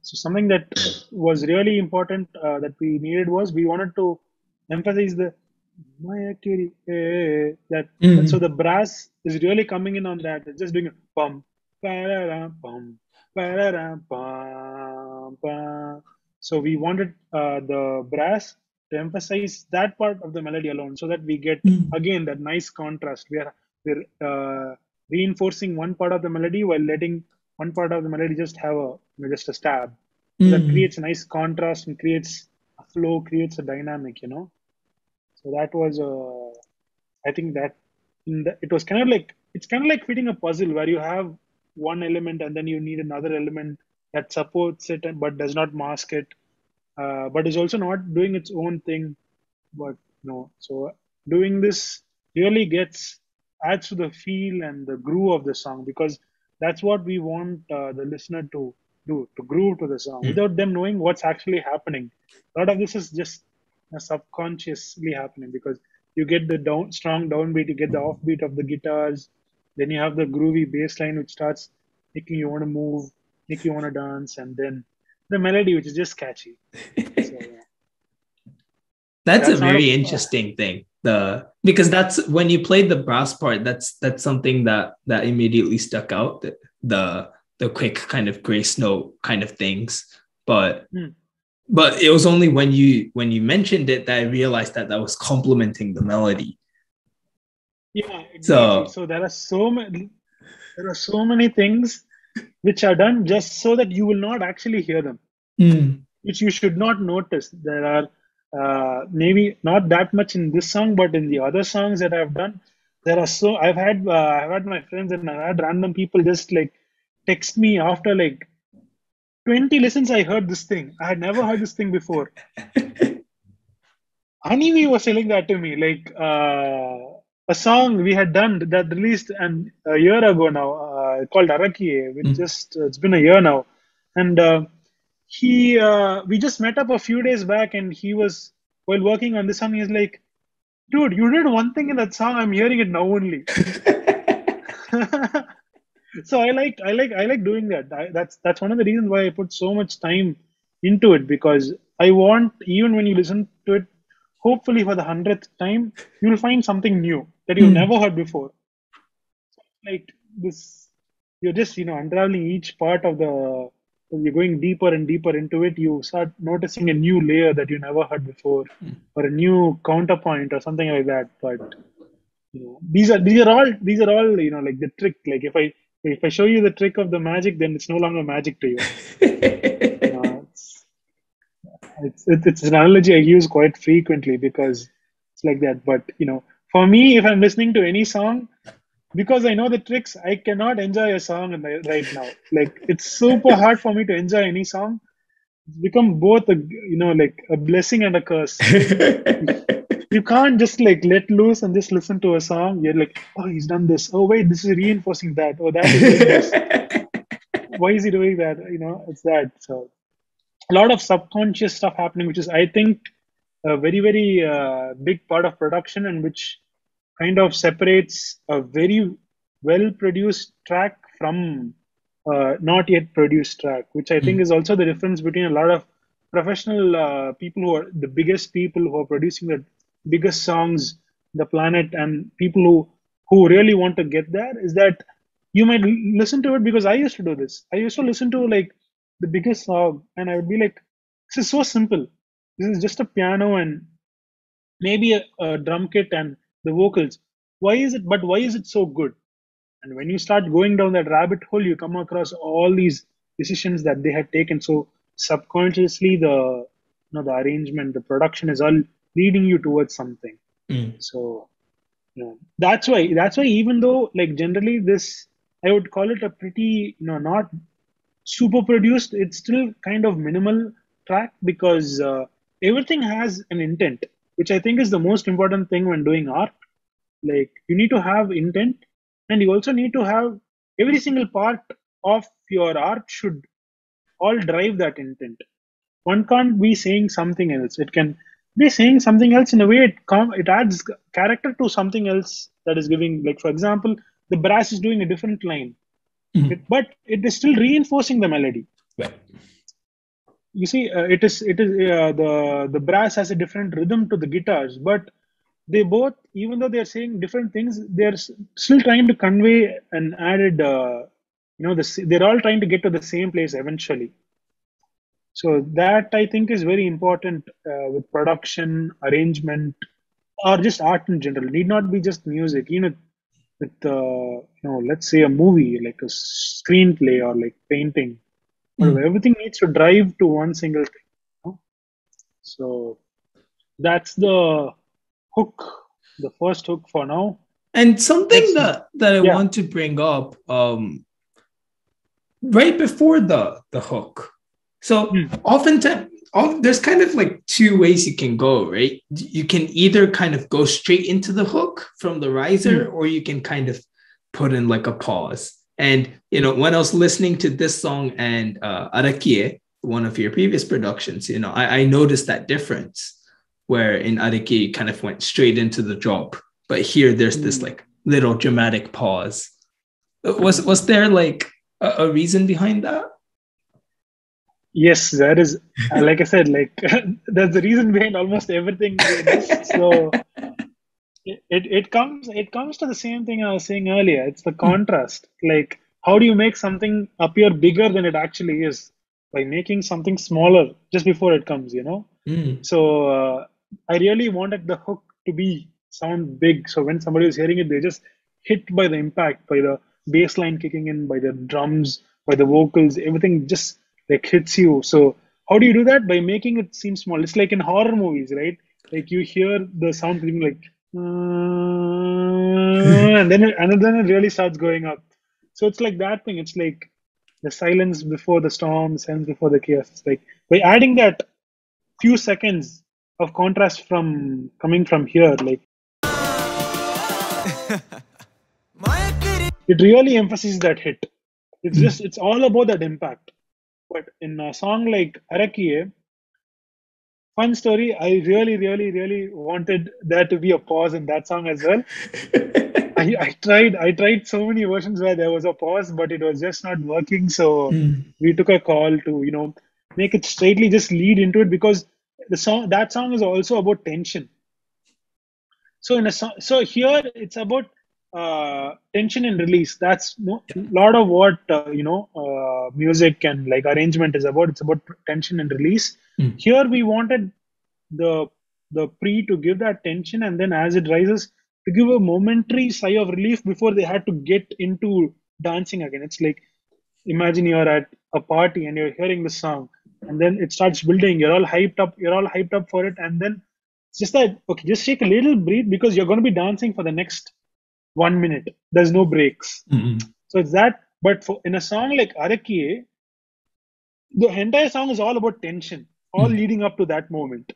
So something that was really important that we needed was we wanted to emphasize the Mayakirriye, that so the brass is really coming in on that. It's just doing a bum, ba-da-da, bum, ba-da-da, bum, bum. So we wanted the brass to emphasize that part of the melody alone, so that we get again that nice contrast. We're reinforcing one part of the melody while letting one part of the melody just have just a stab. So that creates a nice contrast and creates a flow creates a dynamic, So that was, I think that it was kind of like, it's kind of like fitting a puzzle where you have one element and then you need another element that supports it but does not mask it, but is also not doing its own thing. But no, so doing this really adds to the feel and the groove of the song, because that's what we want the listener to do, to groove to the song without them knowing what's actually happening. A lot of this is just subconsciously happening, because you get the strong downbeat, you get the offbeat of the guitars, then you have the groovy bass line which starts making you want to move, make you want to dance, and then the melody which is just catchy. So, yeah. That's a very interesting thing. Because that's when you played the brass part, that's something that immediately stuck out. The quick kind of grace note kind of things. But it was only when you mentioned it that I realized that was complementing the melody. Yeah, exactly. So there are so many things which are done just so that you will not actually hear them, which you should not notice. There are maybe not that much in this song, but in the other songs that I've done, there are I've had my friends and I've had random people just like text me after like 20 listens. I heard this thing. I had never heard this thing before. Anivee was telling that to me, like a song we had done that released a year ago now, called Mayakirriye, which it's been a year now, and we just met up a few days back, and he was, while working on this song, he's like, dude, you did one thing in that song, I'm hearing it now only. So I like doing that. That's one of the reasons why I put so much time into it, because I want, even when you listen to it, hopefully for the 100th time, you'll find something new that you've never heard before. Like this, you're just unraveling each part of the. You're going deeper and deeper into it. You start noticing a new layer that you never heard before, or a new counterpoint, or something like that. But these are all like the trick. Like if I show you the trick of the magic, then it's no longer magic to you. It's an analogy I use quite frequently, because it's like that. But for me, if I'm listening to any song, because I know the tricks, I cannot enjoy a song right now. Like it's super hard for me to enjoy any song. It's become both like a blessing and a curse. You can't just like let loose and just listen to a song. You're like, oh, he's done this. Oh, wait, this is reinforcing that. Oh, that is doing this. Why is he doing that? It's that. So a lot of subconscious stuff happening, which is, I think, a very, very big part of production, and which kind of separates a very well-produced track from not yet produced track, which I think is also the difference between a lot of professional people who are the biggest people who are producing the biggest songs on the planet, and people who really want to get there, is that you might listen to it, because I used to do this. I used to listen to like the biggest song, and I would be like, this is so simple. This is just a piano and maybe a drum kit and the vocals. Why is it so good? And when you start going down that rabbit hole, you come across all these decisions that they had taken. So subconsciously, the arrangement, the production is all leading you towards something. So that's why even though like generally this, I would call it a pretty not super produced, it's still kind of minimal track, because everything has an intent, which I think is the most important thing when doing art. Like you need to have intent, and you also need to have every single part of your art should all drive that intent. One can't be saying something else. It can be saying something else in a way it adds character to something else that is giving. Like for example, the brass is doing a different line, but it is still reinforcing the melody. Right. You see, the brass has a different rhythm to the guitars, but they both, even though they're saying different things, they're still trying to convey an added, they're all trying to get to the same place eventually. So that I think is very important with production, arrangement, or just art in general. It need not be just music. With let's say a movie, like a screenplay or like painting, everything needs to drive to one single thing. So that's the hook, the first hook for now. And something Let's- that I yeah. want to bring up, right before the hook. So oftentimes, there's kind of like two ways you can go, right? You can either kind of go straight into the hook from the riser, or you can kind of put in like a pause. And, you know, when I was listening to this song and Arakkiye, one of your previous productions, you know, I noticed that difference where in Arakkiye you kind of went straight into the drop, but here there's this like little dramatic pause. Was there like a reason behind that? Yes, there is. Like I said, like that's the reason behind almost everything we do. So it comes to the same thing I was saying earlier. It's the contrast. Like, how do you make something appear bigger than it actually is by making something smaller just before it comes, you know? So I really wanted the hook to be sound big. So when somebody is hearing it, they just hit by the impact, by the bass line kicking in, by the drums, by the vocals, everything just like hits you. So how do you do that? By making it seem small. It's like in horror movies, right? Like you hear the sound being like, and then it really starts going up. So it's like that thing. It's like the silence before the storm, silence before the chaos. It's like by adding that few seconds of contrast from coming from here, like it really emphasizes that hit. It's all about that impact. But in a song like Arakkiye, fun story, I really wanted there to be a pause in that song as well. I tried so many versions where there was a pause, but it was just not working. So we took a call to, you know, make it straightly just lead into it, because that song is also about tension. So so here it's about tension and release. That's a lot of what music and like arrangement is about. It's about tension and release. Here we wanted the pre to give that tension, and then as it rises, to give a momentary sigh of relief before they had to get into dancing again. It's like, imagine you're at a party and you're hearing the song, and then it starts building. You're all hyped up for it, and then it's just that, okay, just take a little breathe, because you're going to be dancing for the next 1 minute. There's no breaks. So it's that. But in a song like Arakkiye, the entire song is all about tension, all leading up to that moment.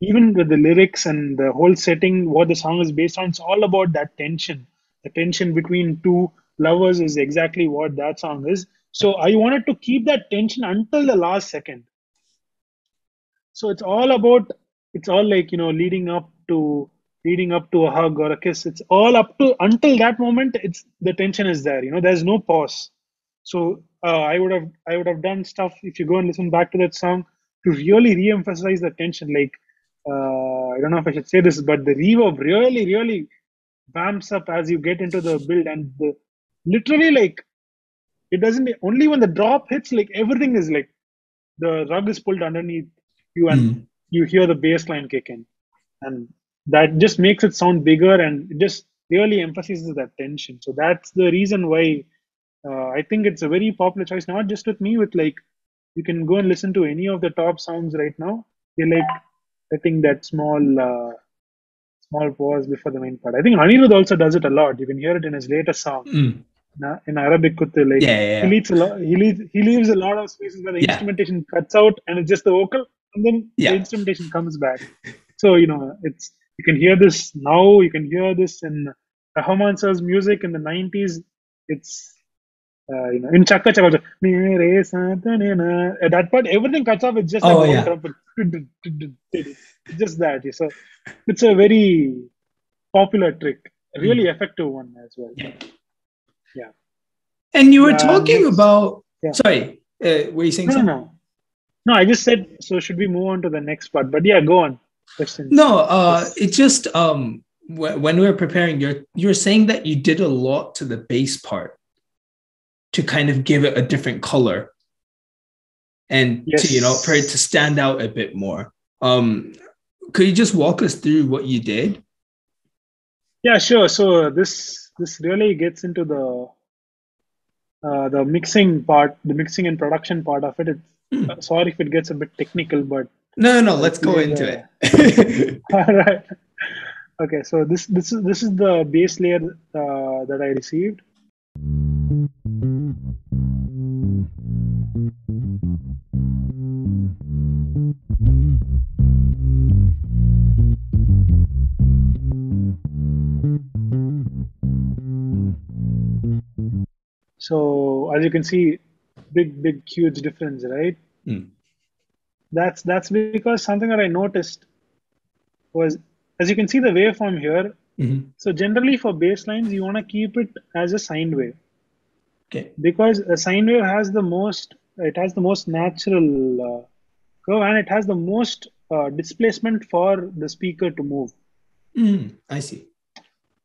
Even with the lyrics and the whole setting, what the song is based on, it's all about that tension. The tension between two lovers is exactly what that song is. So I wanted to keep that tension until the last second. So it's all like, you know, leading up to a hug or a kiss. It's all up to until that moment. It's the tension is there. You know, there's no pause. So I would have done stuff, if you go and listen back to that song, to really re-emphasize the tension. Like I don't know if I should say this, but the reverb really vamps up as you get into the build, and literally, like, it doesn't only when the drop hits, like everything is like the rug is pulled underneath you, and you hear the bass line kick in, and that just makes it sound bigger, and it just really emphasizes that tension. So that's the reason why I think it's a very popular choice, not just with me, with like, you can go and listen to any of the top sounds right now. They like, I think that small pause before the main part. I think Anirudh also does it a lot. You can hear it in his latest song. In Arabic Kuttu, like he leaves a lot of spaces where the instrumentation cuts out and it's just the vocal, and then the instrumentation comes back. So, you know, you can hear this now, you can hear this in Rahman sir's music in the 90s. It's you know, in Chakka Chakka, at that part, everything cuts off. It's just one trumpet. It's just that. So it's a very popular trick, a really effective one as well. Yeah. And you were talking about. Sorry, were you saying something? No, I just said, so should we move on to the next part? But yeah, go on. Questions. No, it's just when we were preparing, you're saying that you did a lot to the bass part to kind of give it a different color, and to, you know, for it to stand out a bit more. Could you just walk us through what you did? Yeah, sure. So this really gets into the mixing part, the mixing and production part of it. Sorry if it gets a bit technical, but No. Let's go into it. All right. Okay, so this is the base layer that I received. So as you can see, big, huge difference, right? That's because something that I noticed was, as you can see the waveform here. So generally for bass lines, you want to keep it as a sine wave. Okay. Because a sine wave has the most natural curve, and it has the most displacement for the speaker to move. I see.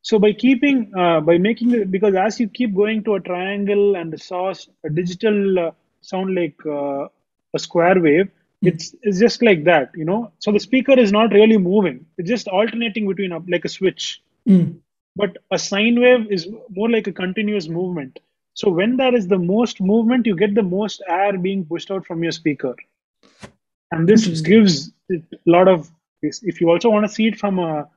So by making it, because as you keep going to a triangle and a digital sound like a square wave, it's just like that, you know. So the speaker is not really moving; it's just alternating between like a switch. But a sine wave is more like a continuous movement. So when there is the most movement, you get the most air being pushed out from your speaker, and this gives it a lot of. If you also want to see it from a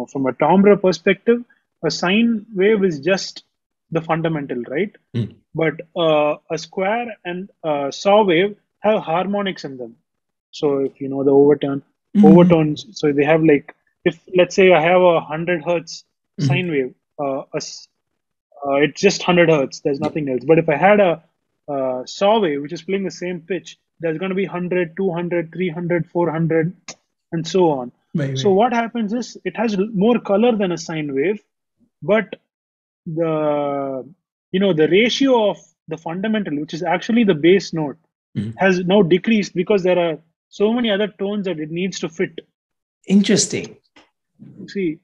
from a timbre perspective, a sine wave is just the fundamental, right? But a square and a saw wave have harmonics in them. So if you know the overtones, so they have like, if let's say I have a 100 hertz sine wave, it's just 100 hertz. There's nothing else. But if I had a saw wave which is playing the same pitch, there's going to be 100, 200, 300, 400, and so on. So what happens is it has more color than a sine wave, but the ratio of the fundamental, which is actually the bass note, has now decreased because there are so many other tones that it needs to fit. Interesting. See,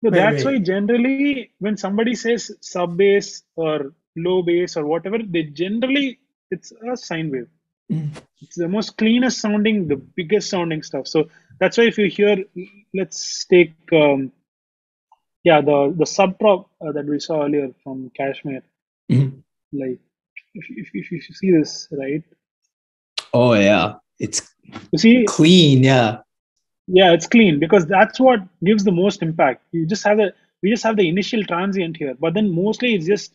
so that's why generally when somebody says sub bass or low bass or whatever, it's a sine wave. It's the most cleanest sounding, the biggest sounding stuff. So that's why if you hear, let's take the subprop that we saw earlier from Kashmir. Like if you see this, right? Oh yeah, it's clean. Yeah, it's clean because that's what gives the most impact. We just have the initial transient here, but then mostly it's just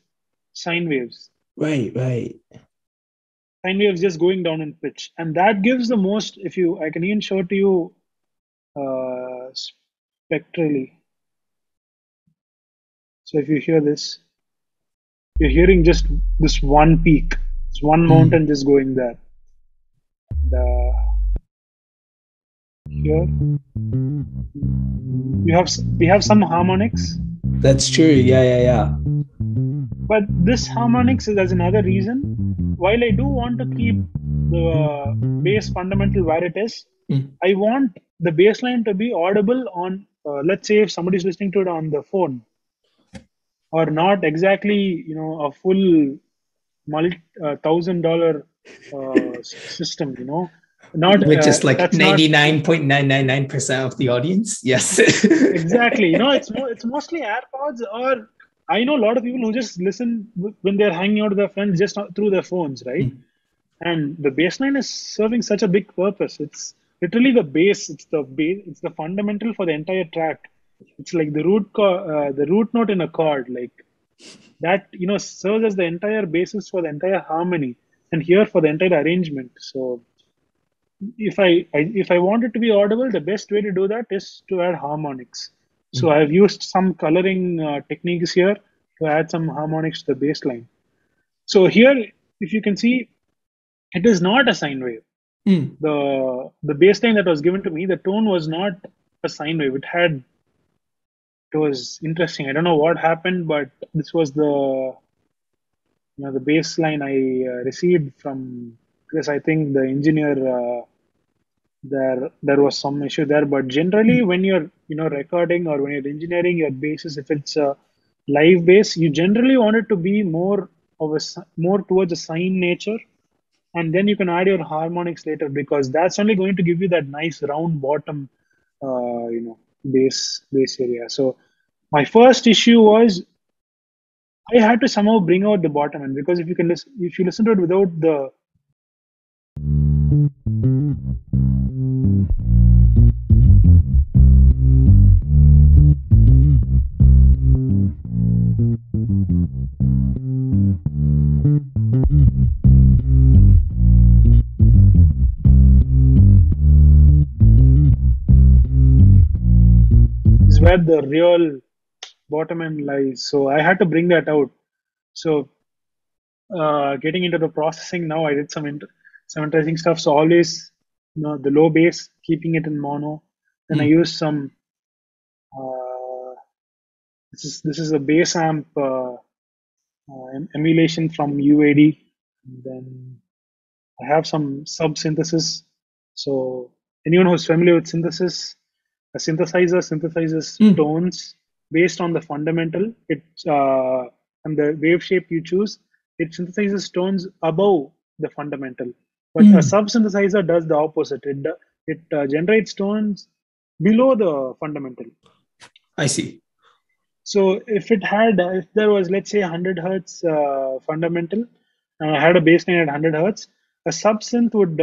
sine waves. Right. Sine waves just going down in pitch, and that gives the most. I can even show to you spectrally. So if you hear this, you're hearing just this one peak, this one mountain just going there. And, here we have some harmonics. That's true. Yeah. But this harmonics is as another reason. While I do want to keep the bass fundamental where it is, I want the bass line to be audible on, let's say if somebody's listening to it on the phone, or not exactly, a full $1,000 system, not which is like 99.999% of the audience. Yes. Exactly. It's mostly AirPods, or I know a lot of people who just listen when they're hanging out with their friends just through their phones, right? And the bass line is serving such a big purpose. It's literally the bass. It's the fundamental for the entire track. It's like the root note in a chord, like that. Serves as the entire basis for the entire harmony, and here for the entire arrangement. So if I want it to be audible, the best way to do that is to add harmonics. So I've used some coloring techniques here to add some harmonics to the bass line. So here, if you can see, it is not a sine wave. The bass line that was given to me, the tone was not a sine wave. It was interesting. I don't know what happened, but this was the bass line I received from, because I think the engineer there was some issue there. But generally, when you're recording or when you're engineering your basses, if it's a live bass, you generally want it to be more towards a sine nature, and then you can add your harmonics later, because that's only going to give you that nice round bottom bass area. So my first issue was I had to somehow bring out the bottom end, because if you listen to it without where the real bottom end lies. So I had to bring that out. So getting into the processing now, I did some interesting stuff. So always, the low bass, keeping it in mono. Then I used some. This is a bass amp emulation from UAD. And then I have some sub synthesis. So anyone who's familiar with synthesis, a synthesizer synthesizes tones based on the fundamental. And the wave shape you choose, it synthesizes tones above the fundamental. But a sub synthesizer does the opposite. It generates tones below the fundamental. I see. So if there was, let's say, 100 hertz fundamental, and I had a bass line at 100 hertz, a sub synth would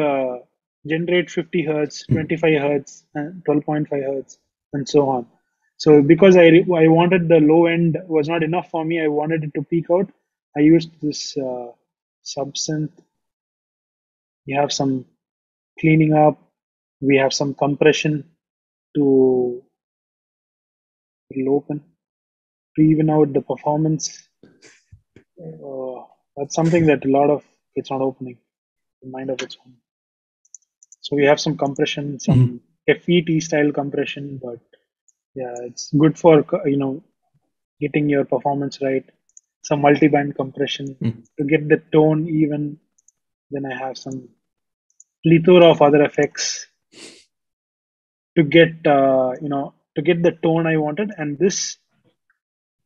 generate 50 hertz, 25 hertz, and 12.5 hertz, and so on. So because I wanted the low end was not enough for me, I wanted it to peak out. I used this sub synth. We have some cleaning up. We have some compression to open to even out the performance. That's something that it's not opening in mind of its own. So we have some compression, some FET style compression, but yeah, it's good for getting your performance right. Some multi-band compression to get the tone even. Then I have some plethora of other effects to get the tone I wanted. And this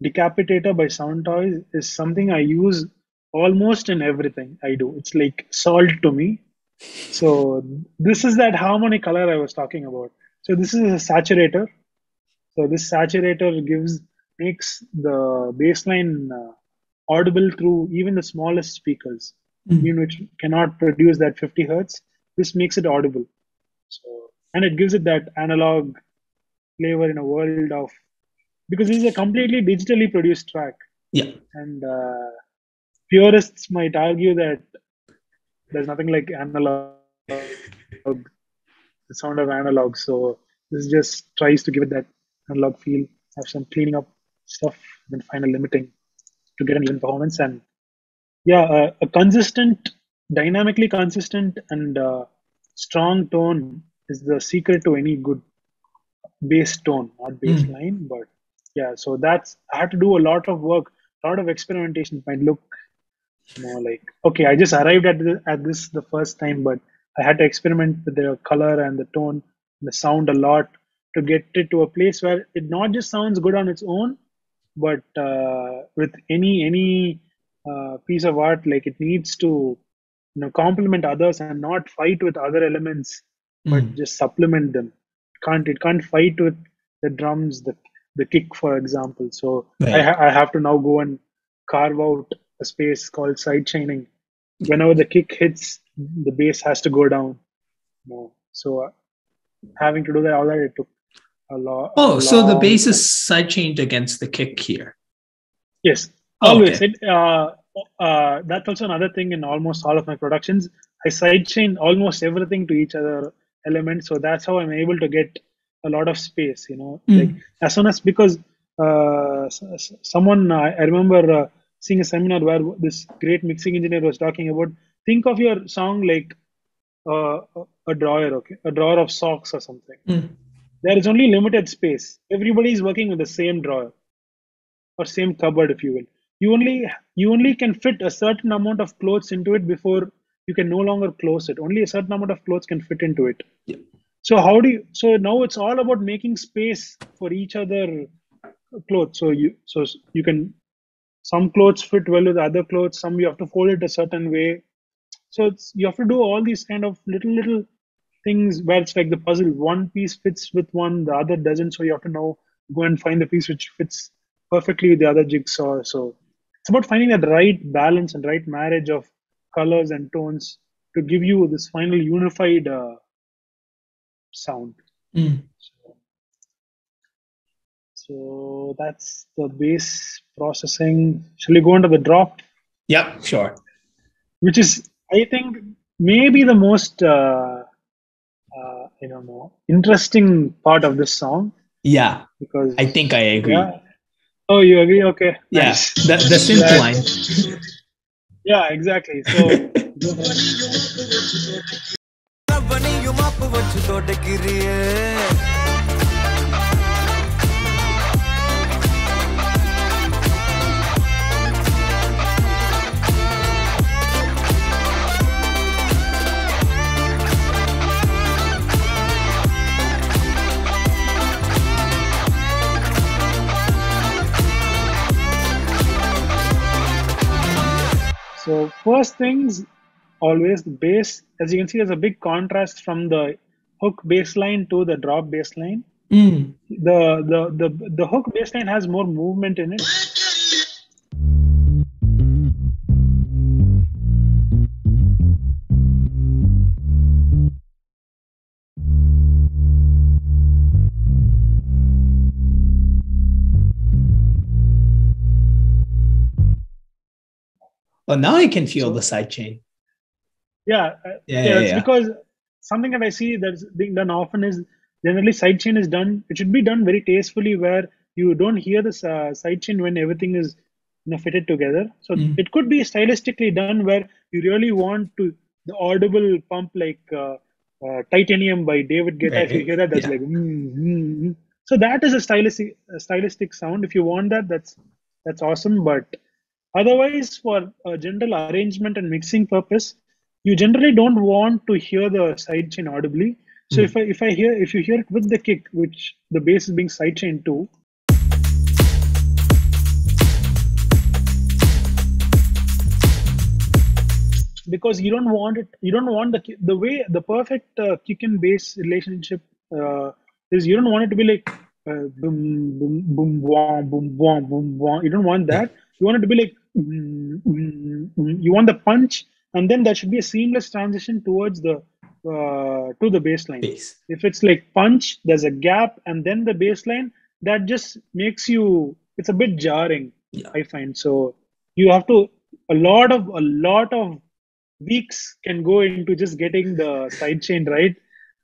Decapitator by Sound Toys is something I use almost in everything I do. It's like salt to me. So this is that harmonic color I was talking about. So this is a saturator. So this saturator makes the bassline audible through even the smallest speakers, which cannot produce that 50 hertz. This makes it audible. So, and it gives it that analog flavor in a world of, because this is a completely digitally produced track. Yeah. And purists might argue that there's nothing like analog, the sound of analog. So this just tries to give it that analog feel, have some cleaning up stuff, then final limiting to get an even performance. And yeah, a consistent, dynamically consistent and strong tone is the secret to any good bass tone, not bass line. But yeah, so I had to do a lot of work, a lot of experimentation. It might look like, okay, I just arrived at this the first time, but I had to experiment with the color and the tone and the sound a lot to get it to a place where it not just sounds good on its own, but with any piece of art, like it needs to complement others and not fight with other elements, but just supplement them. It can't fight with the drums, the kick, for example. So right. I have to now go and carve out a space called sidechaining. Whenever the kick hits, the bass has to go down. So having to do that, all that, it took a lot. So the bass is sidechained against the kick here. Yes, always. Okay. That's also another thing in almost all of my productions. I sidechain almost everything to each other element, so that's how I'm able to get a lot of space. Like as soon as, because someone I remember seeing a seminar where this great mixing engineer was talking about, think of your song like a drawer, a drawer of socks or something. There is only limited space. Everybody is working with the same drawer or same cupboard, if you will. You only can fit a certain amount of clothes into it before you can no longer close it. Only a certain amount of clothes can fit into it. Yeah. So now it's all about making space for each other clothes. So you can, some clothes fit well with other clothes, some you have to fold it a certain way. So you have to do all these kind of little things where it's like the puzzle. One piece fits with one, the other doesn't. So you have to now go and find the piece which fits perfectly with the other jigsaw. So it's about finding that right balance and right marriage of colors and tones to give you this final unified sound. So that's the bass processing. Shall we go into the drop? Yeah, sure. Which is, I think, maybe the most interesting part of this song. Yeah, because I think I agree. yeah. Oh, you agree? Okay, Yeah, nice. the synth line. Yeah, exactly. So So first things, always the bass. As you can see, there's a big contrast from the hook bass line to the drop bass line. The hook bass line has more movement in it. Well, now I can feel the sidechain. Yeah, it's because something that I see that's being done often is generally sidechain is done. It should be done very tastefully, where you don't hear the sidechain when everything is fitted together. So it could be stylistically done where you really want to the audible pump like Titanium by David Guetta. If you hear that, that's like. So that is a stylistic sound. If you want that, that's awesome. But otherwise, for a general arrangement and mixing purpose, you generally don't want to hear the sidechain audibly. So if you hear it with the kick, which the bass is being sidechained to, because you don't want the way the perfect kick and bass relationship is. You don't want it to be like boom boom boom wah, boom wah, boom wah. You don't want that. You want it to be like you want the punch, and then there should be a seamless transition towards the to the bass line. If it's like punch, there's a gap, and then the bass line, that just makes it's a bit jarring. I find. So you have to a lot of weeks can go into just getting the sidechain right,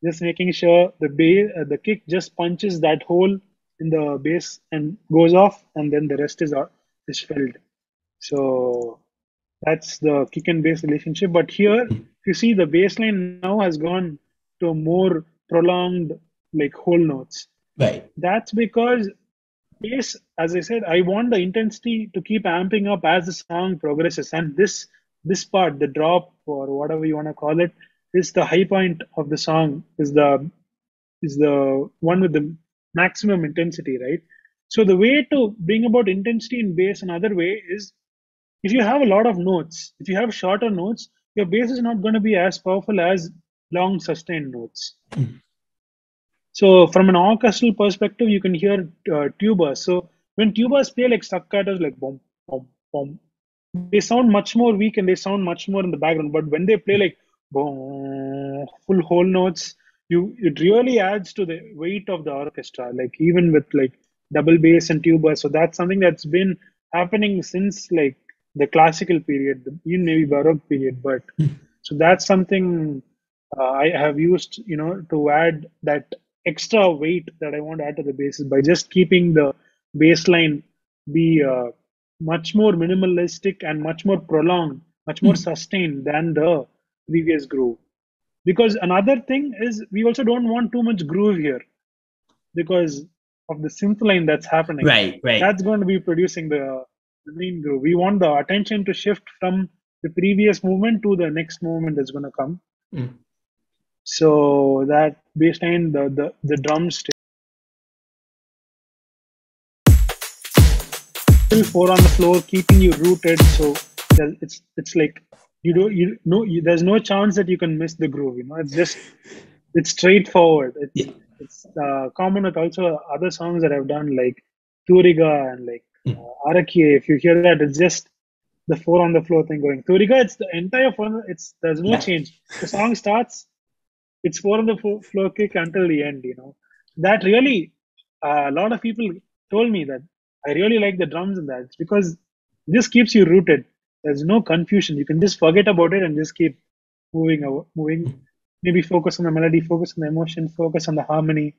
just making sure the kick just punches that hole in the bass and goes off, and then the rest is filled. So that's the kick and bass relationship. But here, if you see, the bass line now has gone to a more prolonged, like whole notes. Right. That's because bass, as I said, I want the intensity to keep amping up as the song progresses, and this part, the drop or whatever you want to call it, is the high point of the song, is the one with the maximum intensity, right? So the way to bring about intensity in bass another way is, if you have a lot of notes, if you have shorter notes, your bass is not going to be as powerful as long sustained notes. So from an orchestral perspective, you can hear tubas. So when tubas play like staccatos, like boom, boom, boom, they sound much more weak and they sound much more in the background. But when they play like boom, full whole notes, it really adds to the weight of the orchestra. Like even with like double bass and tuba. So that's something that's been happening since like the classical period, even maybe Baroque period. But so that's something I have used, to add that extra weight that I want to add to the basses by just keeping the bass line be much more minimalistic and much more prolonged, much more sustained than the previous groove. Because another thing is, we also don't want too much groove here because of the synth line that's happening. Right. That's going to be producing the main groove. We want the attention to shift from the previous movement to the next movement that's going to come. So that bass line, the drums still four on the floor, keeping you rooted. So it's like there's no chance that you can miss the groove. It's straightforward. It's common with also other songs that I've done, like Turiga and like Arakiye. If you hear that, it's just the four on the floor thing going. Turiga, it's the entire four. There's no change. The song starts, it's four on the floor kick until the end. That really, a lot of people told me that I really like the drums in that. It's because it just keeps you rooted. There's no confusion. You can just forget about it and just keep moving. Maybe focus on the melody, focus on the emotion, focus on the harmony.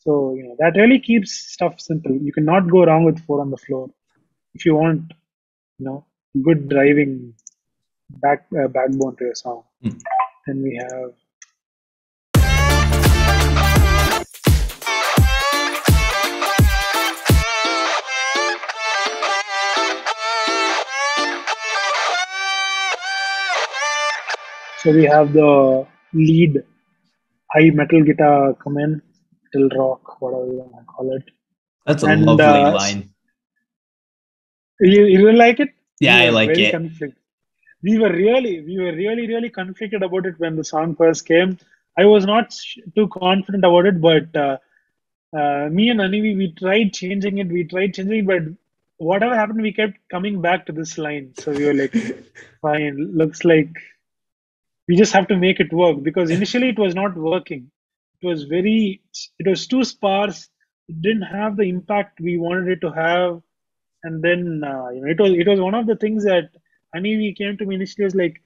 So that really keeps stuff simple. You cannot go wrong with 4 on the floor if you want good driving backbone to your song. Then we have the lead high metal guitar come in, metal rock, whatever you want to call it. That's a lovely line. You like it? Yeah, I like very it. Conflicted. We were really conflicted about it when the song first came. I was not too confident about it, but me and Anivee, we tried changing it, but whatever happened, we kept coming back to this line. So we were like, fine, looks like we just have to make it work, because initially it was not working. It was too sparse. It didn't have the impact we wanted it to have. And then it was one of the things that Anivee came to me initially, was like,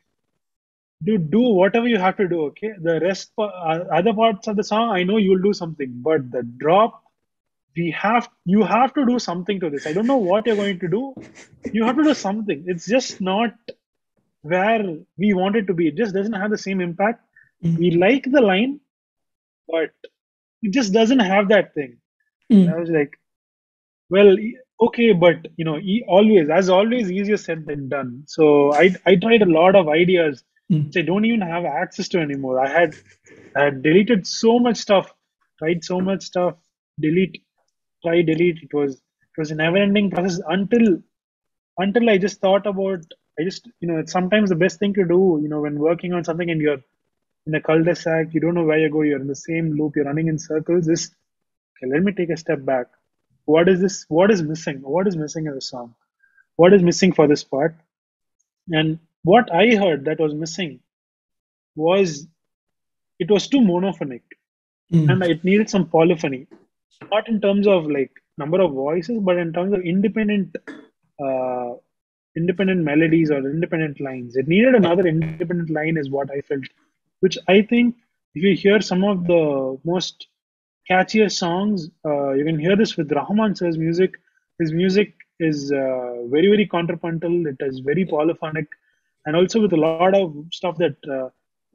dude, do whatever you have to do, okay? The rest, other parts of the song, I know you'll do something, but the drop, you have to do something to this. I don't know what you're going to do. You have to do something. It's just not where we want it to be. It just doesn't have the same impact. We like the line, but it just doesn't have that thing. I was like, well, okay, but as always, easier said than done. So I tried a lot of ideas which I don't even have access to anymore. I had deleted so much stuff, tried so much stuff, delete, try, delete. It was a never-ending process until I just thought about. It's sometimes the best thing to do. When working on something and you're in a cul-de-sac, you don't know where you go. You're in the same loop. You're running in circles. Okay, let me take a step back. What is this? What is missing? What is missing in the song? What is missing for this part? And what I heard that was missing was it was too monophonic, and it needed some polyphony. Not in terms of like number of voices, but in terms of independent melodies or independent lines. It needed another independent line, is what I felt. Which I think, if you hear some of the most catchier songs, you can hear this with Rahman sir's music. His music is very, very contrapuntal. It is very polyphonic, and also with a lot of stuff that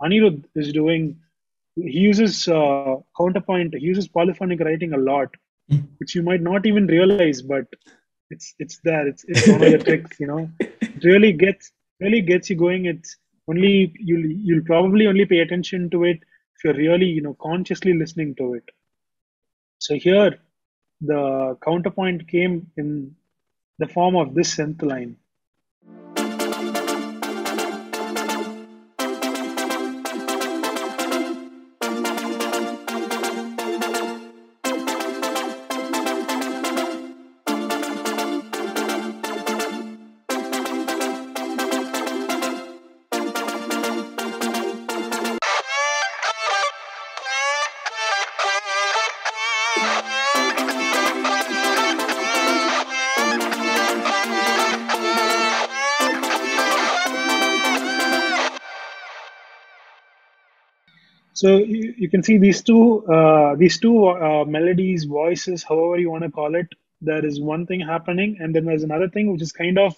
Anirudh is doing. He uses counterpoint. He uses polyphonic writing a lot, which you might not even realize, but it's there. It's one of the tricks. It really gets you going. It's only you'll probably only pay attention to it if you're really consciously listening to it. So here, the counterpoint came in the form of this synth line. So you can see these two melodies, voices, however you want to call it. There is one thing happening, and then there's another thing which is kind of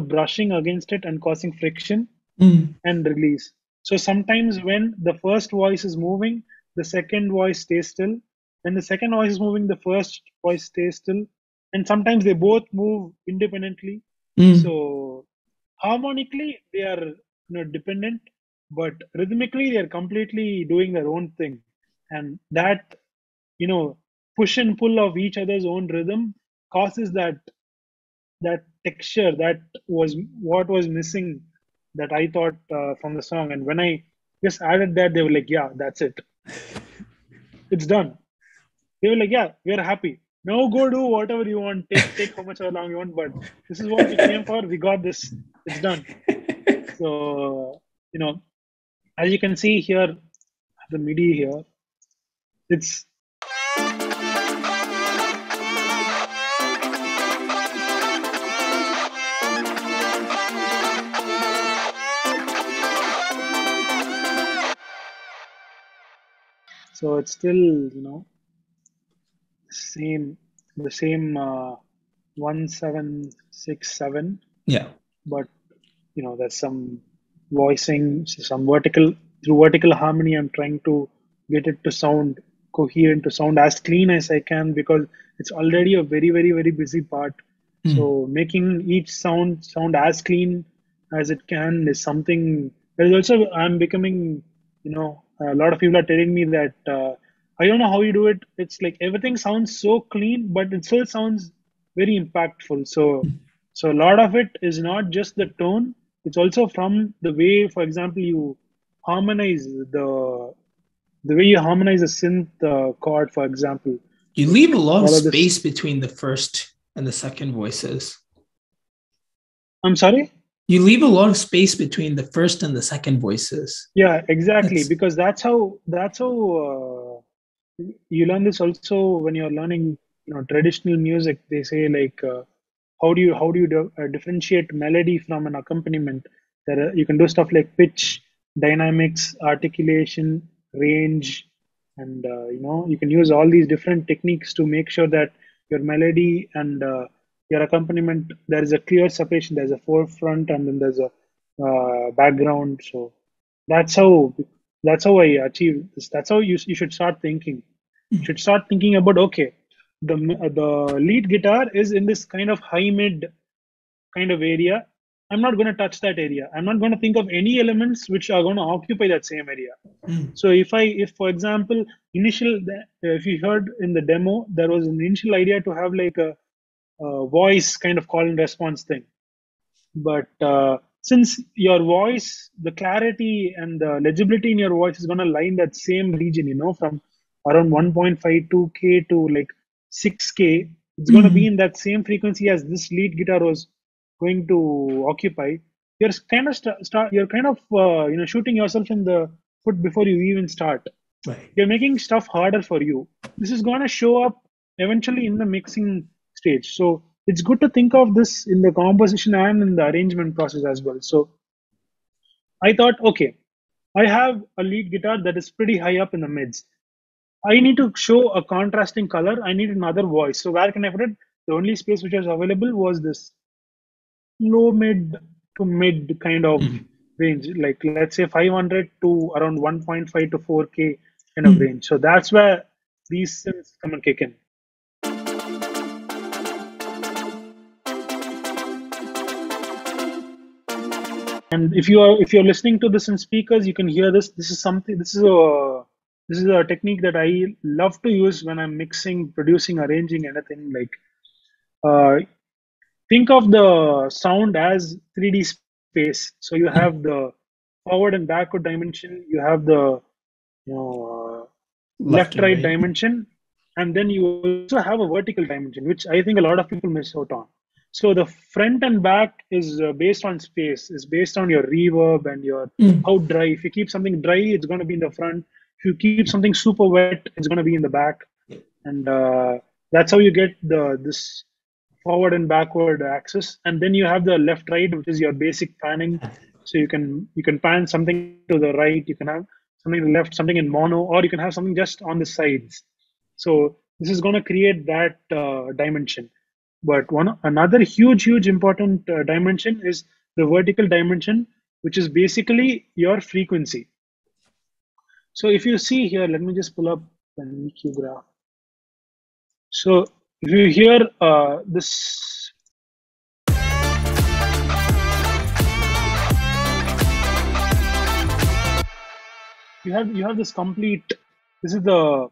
brushing against it and causing friction and release. So sometimes when the first voice is moving, the second voice stays still. When the second voice is moving, the first voice stays still. And sometimes they both move independently. So harmonically, they are dependent, but rhythmically, they are completely doing their own thing. And that push and pull of each other's own rhythm causes that texture that was what was missing, that I thought from the song. And when I just added that, they were like, yeah, that's it. It's done. They were like, yeah, we're happy. Now go do whatever you want. Take how much or long you want. But this is what we came for. We got this. It's done. So, as you can see here, the MIDI here, it's so it's still, the same 1767, Yeah. but there's some voicing, some through vertical harmony. I'm trying to get it to sound coherent, to sound as clean as I can, because it's already a very, very, very busy part. So making each sound as clean as it can is something. There's also, I'm becoming, a lot of people are telling me that I don't know how you do it. It's like everything sounds so clean, but it still sounds very impactful. So a lot of it is not just the tone; it's also from the way, for example, you harmonize the way you harmonize a synth chord, for example. You leave a lot of All of space this. between the first and the second voices. I'm sorry? You leave a lot of space between the first and the second voices. Yeah, exactly. Because that's how you learn this also when you're learning, traditional music. They say like, how do you differentiate melody from an accompaniment? You can do stuff like pitch, dynamics, articulation, range, and you can use all these different techniques to make sure that your melody and your accompaniment, there is a clear separation. There's a forefront, and then there's a background. So that's how I achieve this. That's how you should start thinking. You should start thinking about, okay, the lead guitar is in this kind of high mid kind of area. I'm not going to touch that area. I'm not going to think of any elements which are going to occupy that same area. So if for example, if you heard in the demo, there was an initial idea to have like a voice kind of call and response thing. But since your voice, the clarity and the legibility in your voice is going to lie in that same region, from around 1.52K to like 6K, it's going to be in that same frequency as this lead guitar was going to occupy. You're kind of shooting yourself in the foot before you even start. Right. You're making stuff harder for you. This is going to show up eventually in the mixing stage. So it's good to think of this in the composition and in the arrangement process as well. So I thought, okay, I have a lead guitar that is pretty high up in the mids. I need to show a contrasting color. I need another voice. So where can I put it? The only space which was available was this low mid to mid kind of range, like let's say 500 to around 1.5 to 4K kind of range. So that's where these synths come and kick in. And if you're listening to this in speakers, you can hear this. This is a technique that I love to use when I'm mixing, producing, arranging anything. Like, think of the sound as 3D space. So you have the forward and backward dimension. You have the left right dimension, and then you also have a vertical dimension, which I think a lot of people miss out on. So the front and back is based on space, is based on your reverb and your how dry. If you keep something dry, it's going to be in the front. If you keep something super wet, it's going to be in the back. And that's how you get this forward and backward axis. And then you have the left right, which is your basic panning. So you can pan something to the right, you can have something to the left, something in mono, or you can have something just on the sides. So this is going to create that dimension. But another huge important dimension is the vertical dimension, which is basically your frequency. So if you see here, let me just pull up an EQ graph. So if you hear this, you have this complete. This is the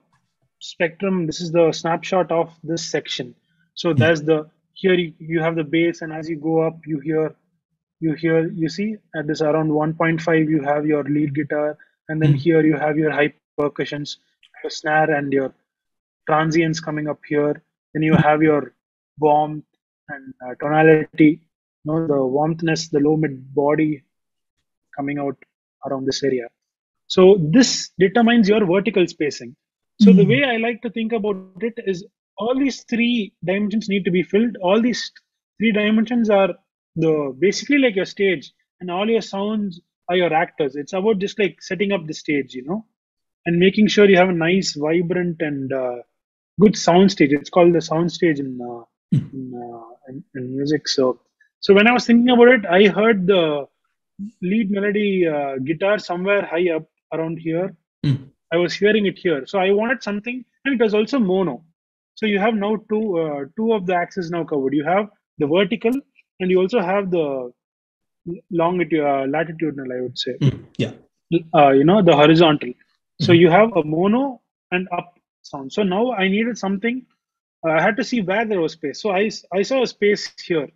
spectrum. This is the snapshot of this section. So there's here you have the bass, and as you go up, you see at this around 1.5 you have your lead guitar, and then here you have your high percussions, your snare, and your transients coming up here. Then you have your warmth and tonality, the warmthness, the low mid body coming out around this area. So this determines your vertical spacing. So the way I like to think about it is all these three dimensions need to be filled. All these three dimensions are basically like your stage, and all your sounds are your actors. It's about just like setting up the stage, and making sure you have a nice, vibrant, and good sound stage. It's called the sound stage in music. So when I was thinking about it, I heard the lead melody guitar somewhere high up around here. I was hearing it here. So I wanted something, and it was also mono. So you have now two of the axes now covered. You have the vertical, and you also have the latitudinal, I would say. Yeah. The horizontal. So you have a mono and up sound. So now I needed something. I had to see where there was space. So I saw a space here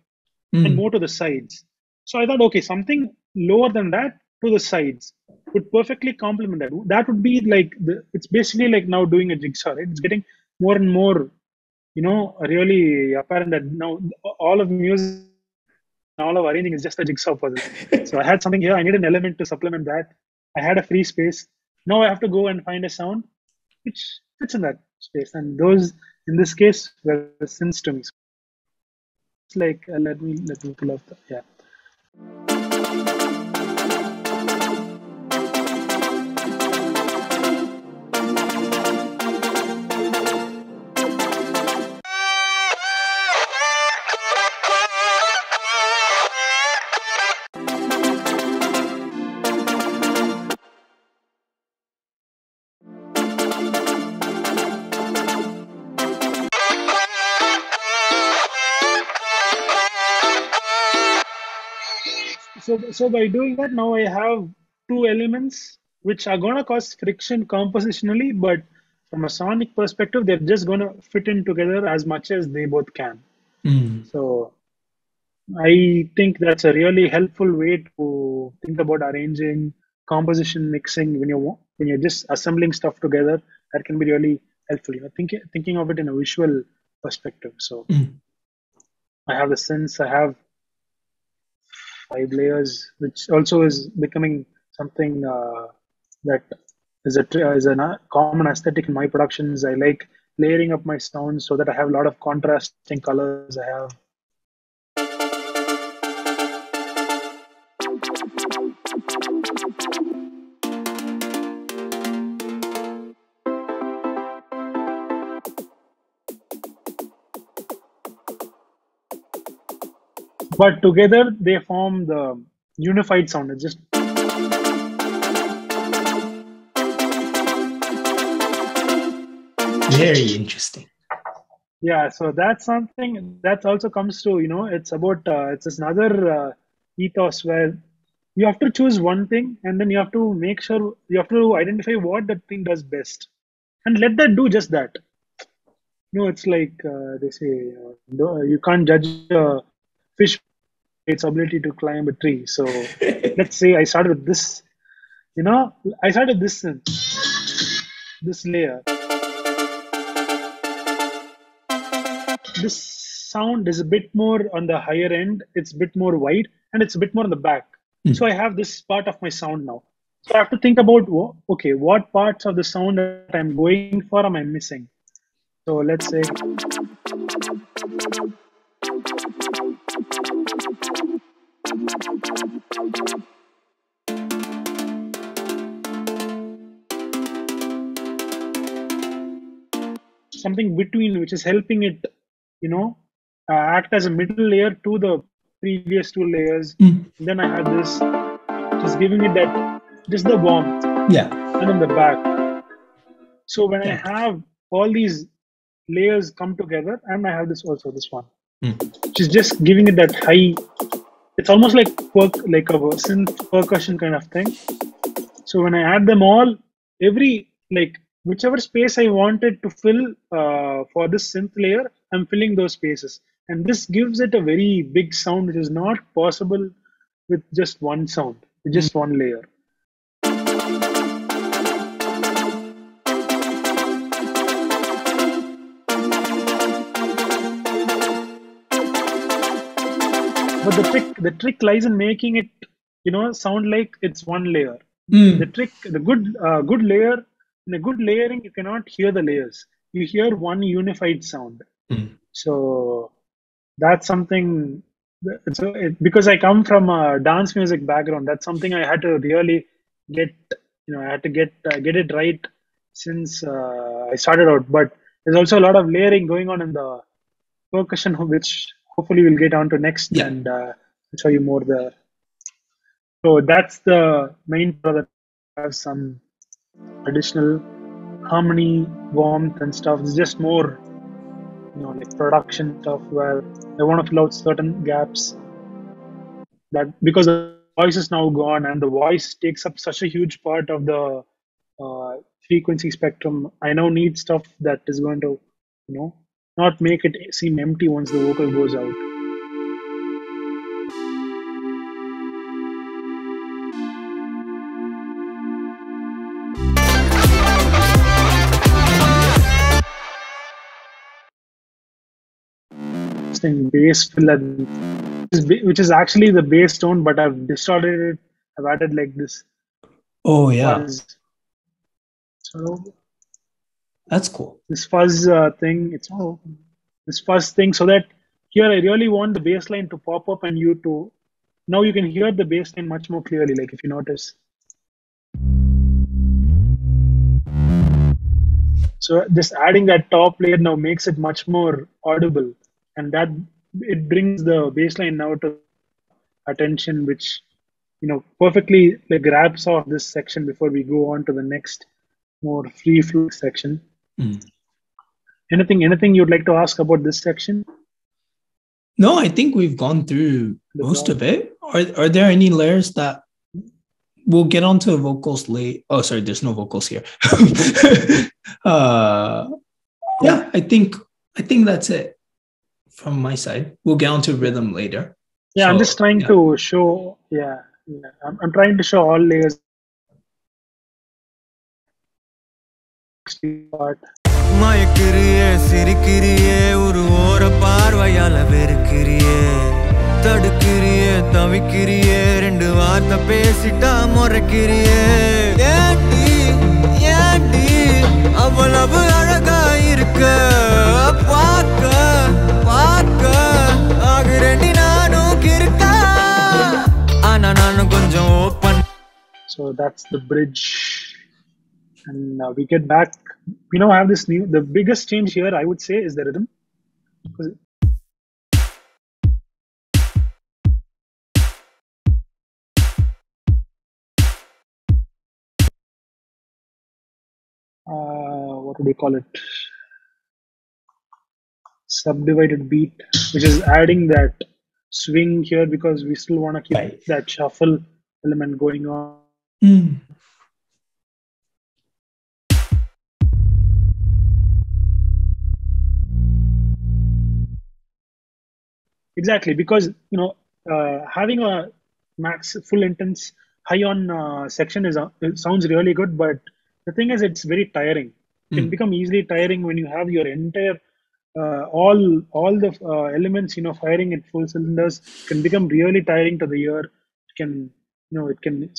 and more to the sides. So I thought, okay, something lower than that to the sides would perfectly complement that. That would be like it's basically like now doing a jigsaw, right? It's getting more and more, really apparent that now all of music, all of arranging is just a jigsaw puzzle. So I had something here. I need an element to supplement that. I had a free space. Now I have to go and find a sound which fits in that space. And those, in this case, were synths to me. So it's like, let me pull up the, yeah. So by doing that, now I have two elements which are going to cause friction compositionally, but from a sonic perspective, they're just going to fit in together as much as they both can. So I think that's a really helpful way to think about arranging, composition, mixing when you're just assembling stuff together. That can be really helpful. Thinking of it in a visual perspective. So I have the synths. I have 5 layers, which also is becoming something that is a common aesthetic in my productions. I like layering up my sounds so that I have a lot of contrasting colors. I have but together they form the unified sound. It's just very interesting. Yeah, so that's something that also comes to, it's about it's this another ethos where you have to choose one thing and then you have to make sure you have to identify what that thing does best and let that do just that. It's like they say you can't judge a fish its ability to climb a tree. So let's say I started with this, I started this layer. This sound is a bit more on the higher end. It's a bit more wide and it's a bit more on the back. So I have this part of my sound now. So I have to think about, okay, what parts of the sound that I'm going for am I missing? So let's say something between, which is helping it, act as a middle layer to the previous 2 layers. Then I have this, just giving it that, just the warmth. Yeah. And then the back. So when I have all these layers come together, and I have this also, this one, which is just giving it that high. It's almost like a synth percussion kind of thing. So when I add them all, whichever space I wanted to fill for this synth layer, I'm filling those spaces. And this gives it a very big sound, which is not possible with just one sound, with just one layer. But the trick lies in making it, sound like it's one layer. The good layer, in a good layering, you cannot hear the layers. You hear one unified sound. So that's something. Because I come from a dance music background, that's something I had to really get. I had to get it right since I started out. But there's also a lot of layering going on in the percussion, which hopefully we'll get onto next, and I'll show you more there. So that's the main part that has some additional harmony, warmth, and stuff. It's just more, like production stuff where I want to fill out certain gaps. That because the voice is now gone, and the voice takes up such a huge part of the frequency spectrum, I now need stuff that is going to, not make it seem empty once the vocal goes out. Bass fill, which is actually the bass tone, but I've distorted it. I've added like this. Oh yeah. Fuzz. So that's cool. This fuzz thing. This fuzz thing, so that here I really want the bass line to pop up, and now you can hear the bass line much more clearly. Like if you notice. So just adding that top layer now makes it much more audible. And that it brings the bassline now to attention, which perfectly grabs off this section before we go on to the next more free flow section. Anything you'd like to ask about this section? No, I think we've gone through most of it. Are there any layers that we'll get onto vocals late? Oh, sorry, there's no vocals here. Yeah, I think that's it. From my side, we'll get onto rhythm later. Yeah, so, I'm just trying to show. Yeah. I'm trying to show all layers. Mayakirriye, sirikirriye, oru ora paarvayala verikirriye, tadukirriye, tavikirriye, rendu vaartha pesita morakirriye, ஏண்டி அவ்வளவு அழகா இருக்க பார்க்க ஆகுறேண்டி நானும் கிறுக்கா ஆனா நானும் கொஞ்சம் open. So that's the bridge, and we get back. We now have this the biggest change here, I would say, is the rhythm. What would you call it? Subdivided beat, which is adding that swing here because we still want to keep that shuffle element going on. Exactly, because having a max full intense high on section it sounds really good, but the thing is it's very tiring. It can become easily tiring when you have your entire all the elements firing at full cylinders. Can become really tiring to the ear. It can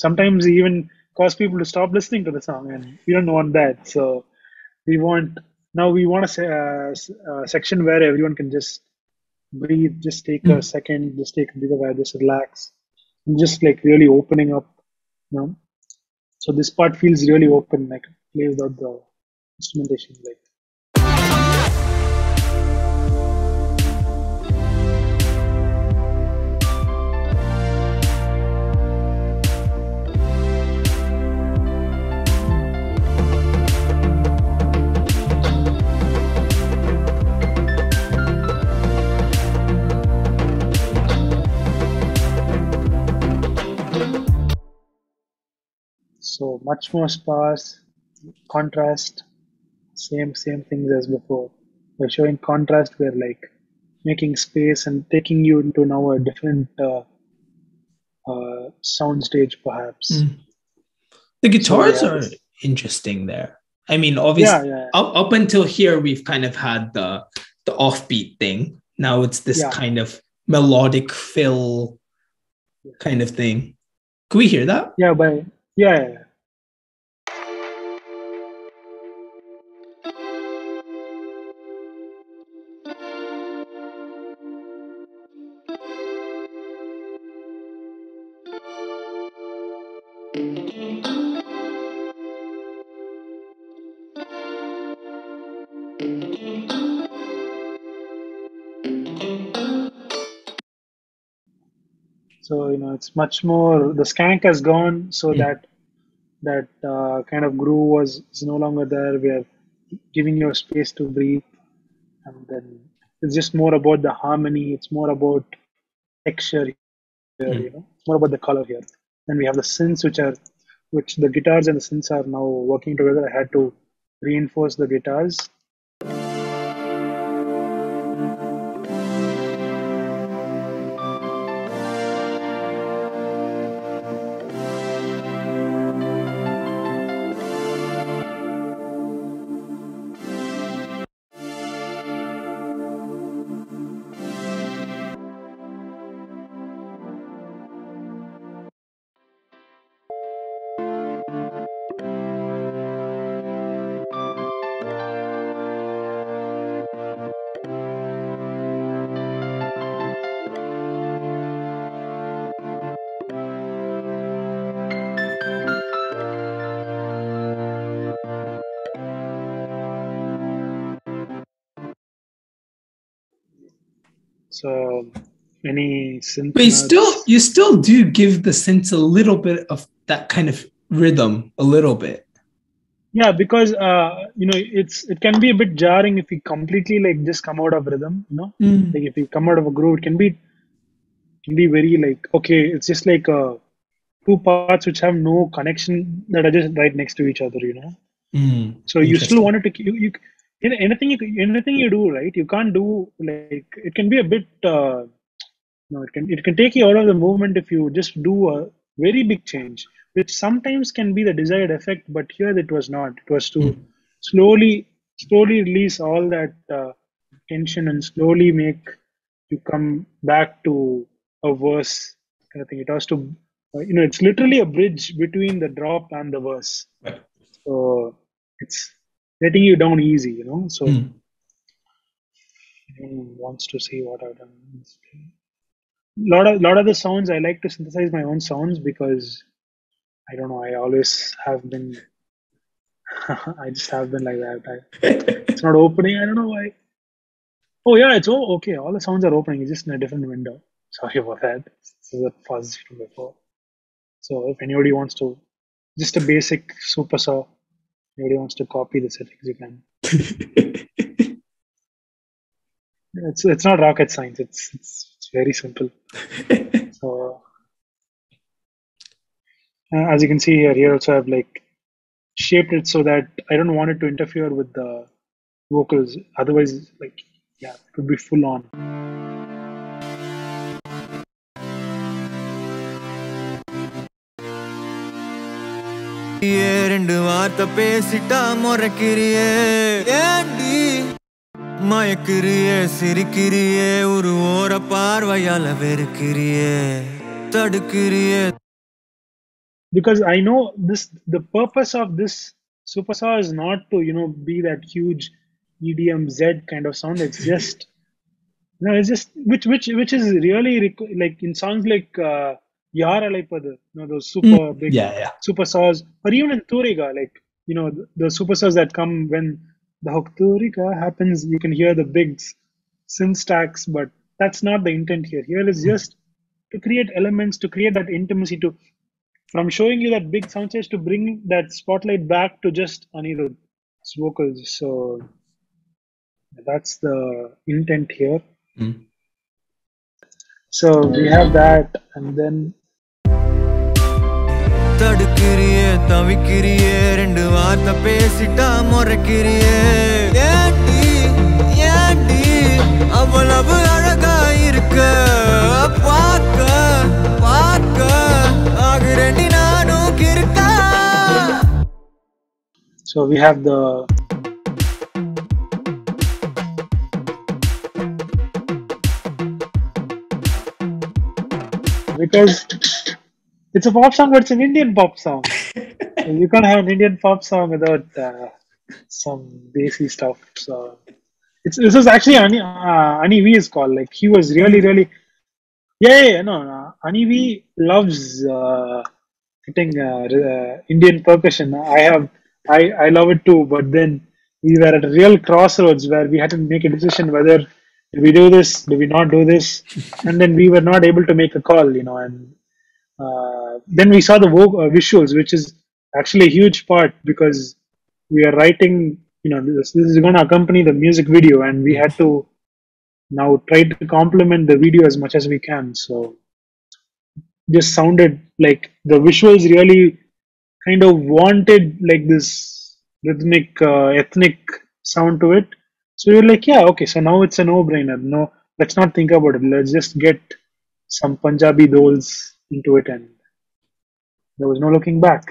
sometimes even cause people to stop listening to the song, and we don't want that. So we want a section where everyone can just breathe, just take a second, just take a bit of air, just relax, and just really opening up. So this part feels really open, like play without the instrumentation, like. So much more sparse, contrast, same things as before. We're showing contrast, we're making space and taking you into now a different sound stage perhaps. The guitars are interesting there. I mean, obviously up until here we've kind of had the offbeat thing. Now it's this kind of melodic fill kind of thing. Can we hear that? Yeah. So it's much more. The skank has gone, so that kind of groove is no longer there. We are giving you a space to breathe, and then it's just more about the harmony. It's more about texture here, It's more about the color here. Then we have the synths, which the guitars and the synths are now working together. I had to reinforce the guitars. So any synth. But you still do give the synths a little bit of that kind of rhythm, a little bit. Yeah, because it can be a bit jarring if you completely like just come out of rhythm. Like if you come out of a groove, it can be very like, okay, it's just like two parts which have no connection that are just right next to each other. So you still wanted to anything you do, right? You can't do like, it can be a bit it can take you out of the movement if you just do a very big change, which sometimes can be the desired effect, but here it was not. It was to slowly release all that tension and slowly make you come back to a verse kind of thing. It has to it's literally a bridge between the drop and the verse. Right. So it's letting you down easy, So wants to see what I've done. Lot of the sounds, I like to synthesize my own sounds because I don't know, I always have been I just have been like that. It's not opening, I don't know why. Oh yeah, it's okay. All the sounds are opening, it's just in a different window. Sorry about that. This is a fuzz from before. So if anybody wants to, just a basic supersaw, anybody wants to copy the settings, you can. It's not rocket science. It's very simple. So as you can see here also I've like shaped it so that I don't want it to interfere with the vocals. Otherwise, like, yeah, it would be full on. Mayakirriye, sirikirriye, oru ora paarvayala verikirriye, tadukirriye. Because I know the purpose of this supersaw is not to be that huge EDM Z kind of sound. It's just it's just which is really like in songs like Yara Laipadu, those super big super saws, or even in Turiga, like the super saws that come when the hook Turiga happens, you can hear the big synth stacks, but that's not the intent here. Here is just to create elements, to create that intimacy, from showing you that big sound stage to bring that spotlight back to just Anirudh's vocals. So that's the intent here. So we have that, and then Tadukirriye, tavikirriye, rendu vaartha pesita morakirriye. Yandi, avalavu alaga irukka, paaka, agirendi naanu kirukka. So we have the because it's a pop song, but it's an Indian pop song. You can't have an Indian pop song without some desi stuff. So this is actually Anivee is called. Like he was really no. Anivee loves hitting Indian percussion. I love it too. But then we were at a real crossroads where we had to make a decision whether did we do this? Did we not do this? And then we were not able to make a call, and then we saw the visuals, which is actually a huge part because we are writing, this is going to accompany the music video, and we had to now try to complement the video as much as we can. So just sounded like the visuals really kind of wanted like this rhythmic, ethnic sound to it. So you're like, yeah, okay, so now it's a no-brainer. No, let's not think about it. Let's just get some Punjabi doles into it, and there was no looking back.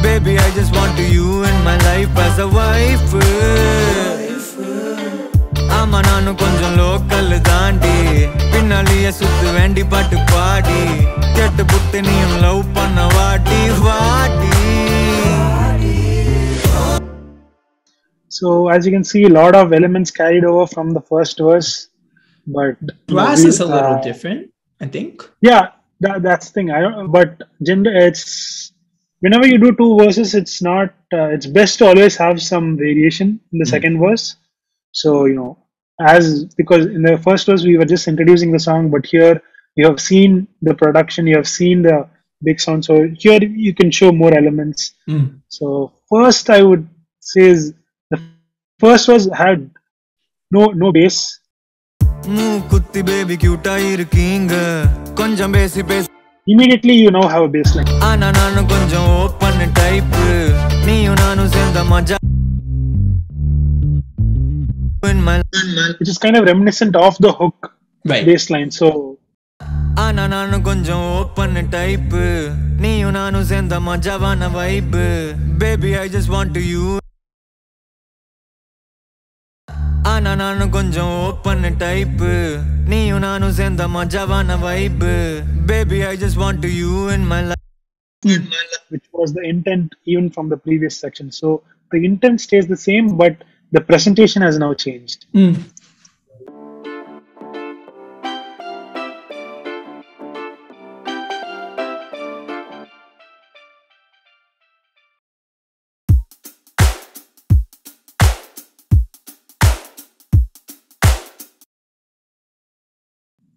Baby, I just want you in my life as a wife. Ama nanu konjam local daandi pinnaliye suttu vendi pattu paadi kettu puttu neeyum love panna vaati. So as you can see, a lot of elements carried over from the first verse, but brass is a little different, I think. Yeah, that's the thing. But it's whenever you do two verses, it's not. It's best to always have some variation in the second verse. So because in the first verse we were just introducing the song, but here you have seen the production, you have seen the big sound. So here you can show more elements. So first, I would say is the first verse had no bass. Kutti baby cute irukeenga konjam besi Immediately you now have a bass line. Ana nanu konjam open type neeyu nanu senda maja in my which is kind of reminiscent of the hook bass line. So ana nanu konjam open type neeyu nanu senda majavana vibe. Baby, I just want you. Ana nanu konjam open type neeyu nanu senda majavana vibe. Baby, I just want you in my life. Which was the intent even from the previous section. So the intent stays the same, but the presentation has now changed.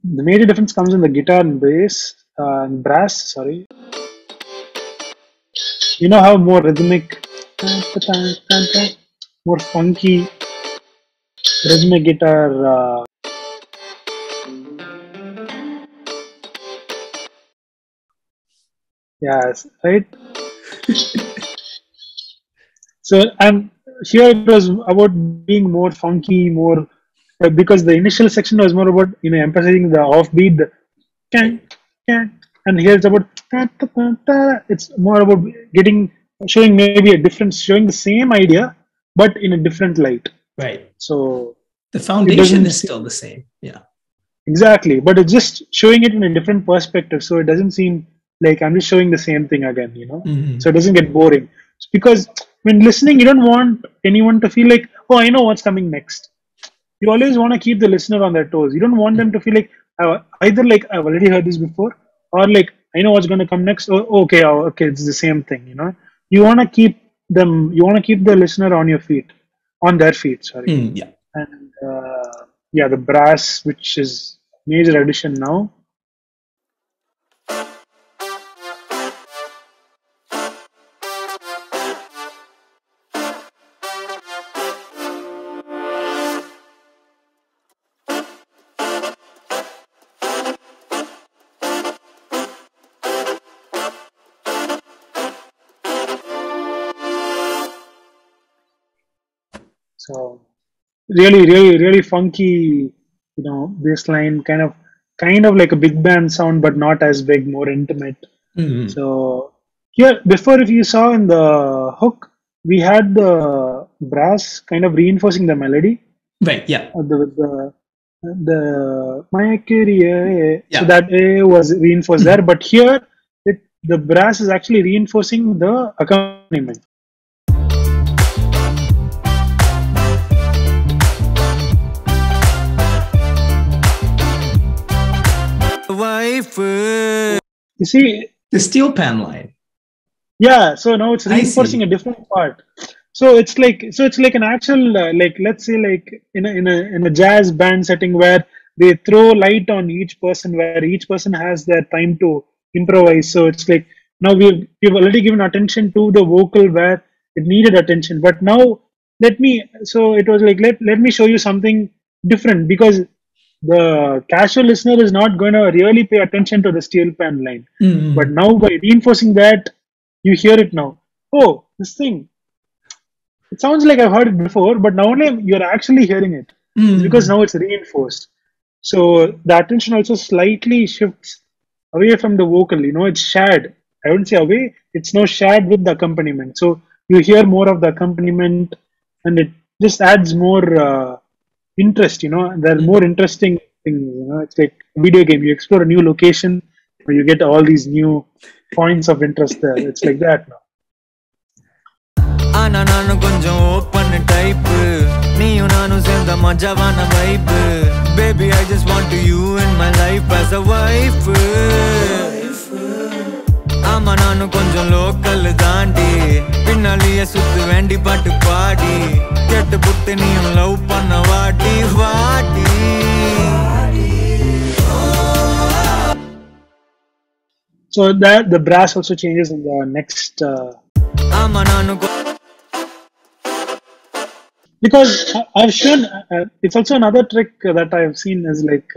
The major difference comes in the guitar and brass. Sorry. You know how more rhythmic, more funky rhythmic guitar. Yes, right. So here it was about being more funky, more. Because the initial section was more about emphasizing the offbeat, and here it's about it's more about showing maybe a difference, showing the same idea but in a different light. Right. So the foundation is still the same. Yeah. Exactly, but it's just showing it in a different perspective, so it doesn't seem like I'm just showing the same thing again. So it doesn't get boring. It's because when listening, you don't want anyone to feel like, oh, I know what's coming next. You always want to keep the listener on their toes. You don't want them to feel like either like I've already heard this before, or like I know what's going to come next. Oh, okay, it's the same thing. You want to keep the listener on their feet. Sorry. Yeah. And the brass, which is major addition now. So really funky, bass line, kind of like a big band sound, but not as big, more intimate. So here, before, if you saw in the hook, we had the brass kind of reinforcing the melody. Right. Yeah. The Mayakirriye, so that A was reinforced there, but here the brass is actually reinforcing the accompaniment. wife. You see, The steel pan line. yeah. So now it's I reinforcing see. a different part. So it's like an actual like, let's say, like in a jazz band setting where they throw light on each person, where each person has their time to improvise. So it's like now we've already given attention to the vocal where it needed attention, but now so it was like, let me show you something different, because the casual listener is not going to really pay attention to the steel pan line. But Mm. now by reinforcing that, you hear it now. Oh, this thing, it sounds like I've heard it before, but now only you're actually hearing it. It's because Mm. now it's reinforced. So the attention also slightly shifts away from the vocal. It's shared. I wouldn't say away. It's now shared with the accompaniment. So you hear more of the accompaniment, and it just adds more interest. There are more interesting things. It's like a video game. You explore a new location, where you get all these new points of interest there. It's like that now. ஆனா நானும் கொஞ்சம் open type நீயும் நானும் சேர்ந்த மஜாவான vibe baby I just want to you in my life as a wife ஆமா நானும் கொஞ்சம் லோக்கல் தாண்டி பின்னாலேயே சுத்து வேண்டி பாட்டு பாடி கேட்டு புட்டு நீயும் லவ் பண்ண வாட்டி வாட்டி So that the brass also changes in the next. ஆமா நானும் Because I've shown, it's also another trick that I've seen is like,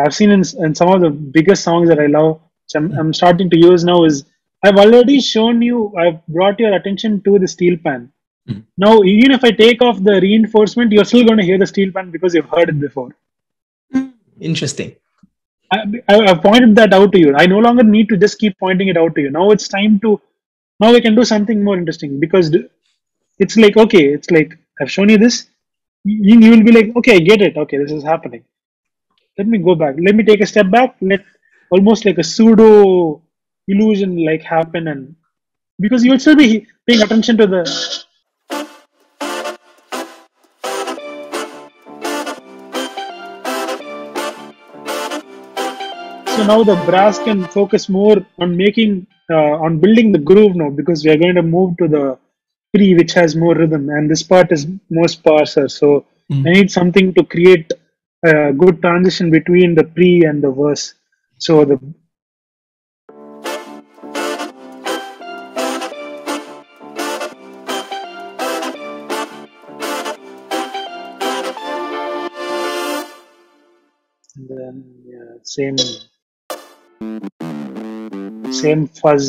I've seen in some of the biggest songs that I love, which I'm starting to use now, is I've already shown you, I've brought your attention to the steel pan. Now, even if I take off the reinforcement, you're still going to hear the steel pan because you've heard it before. Interesting. I've pointed that out to you. I no longer need to just keep pointing it out to you. Now it's time to, now we can do something more interesting, because it's like, okay, it's like, I've shown you this. You will be like, okay, I get it. Okay, this is happening. Let me go back. Let me take a step back. Let almost like a pseudo illusion like happen, and because you'll still be paying attention to the. So now the brass can focus more on on building the groove now, because we are going to move to the pre, which has more rhythm, and this part is more sparser. So I need something to create a good transition between the pre and the verse. So then same fuzz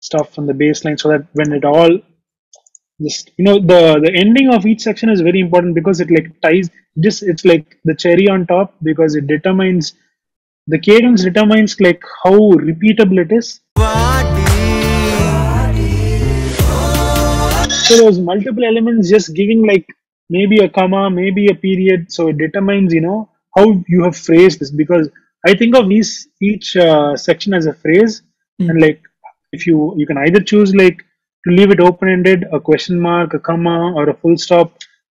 stuff on the bass line, so that when it all just the ending of each section is very important, because it like ties just, it's like the cherry on top, because it determines the cadence, determines like how repeatable it is. So those multiple elements just giving like maybe a comma, maybe a period, so it determines how you have phrased this, because I think of each section as a phrase, and like if you can either choose like to leave it open-ended, a question mark, a comma, or a full stop.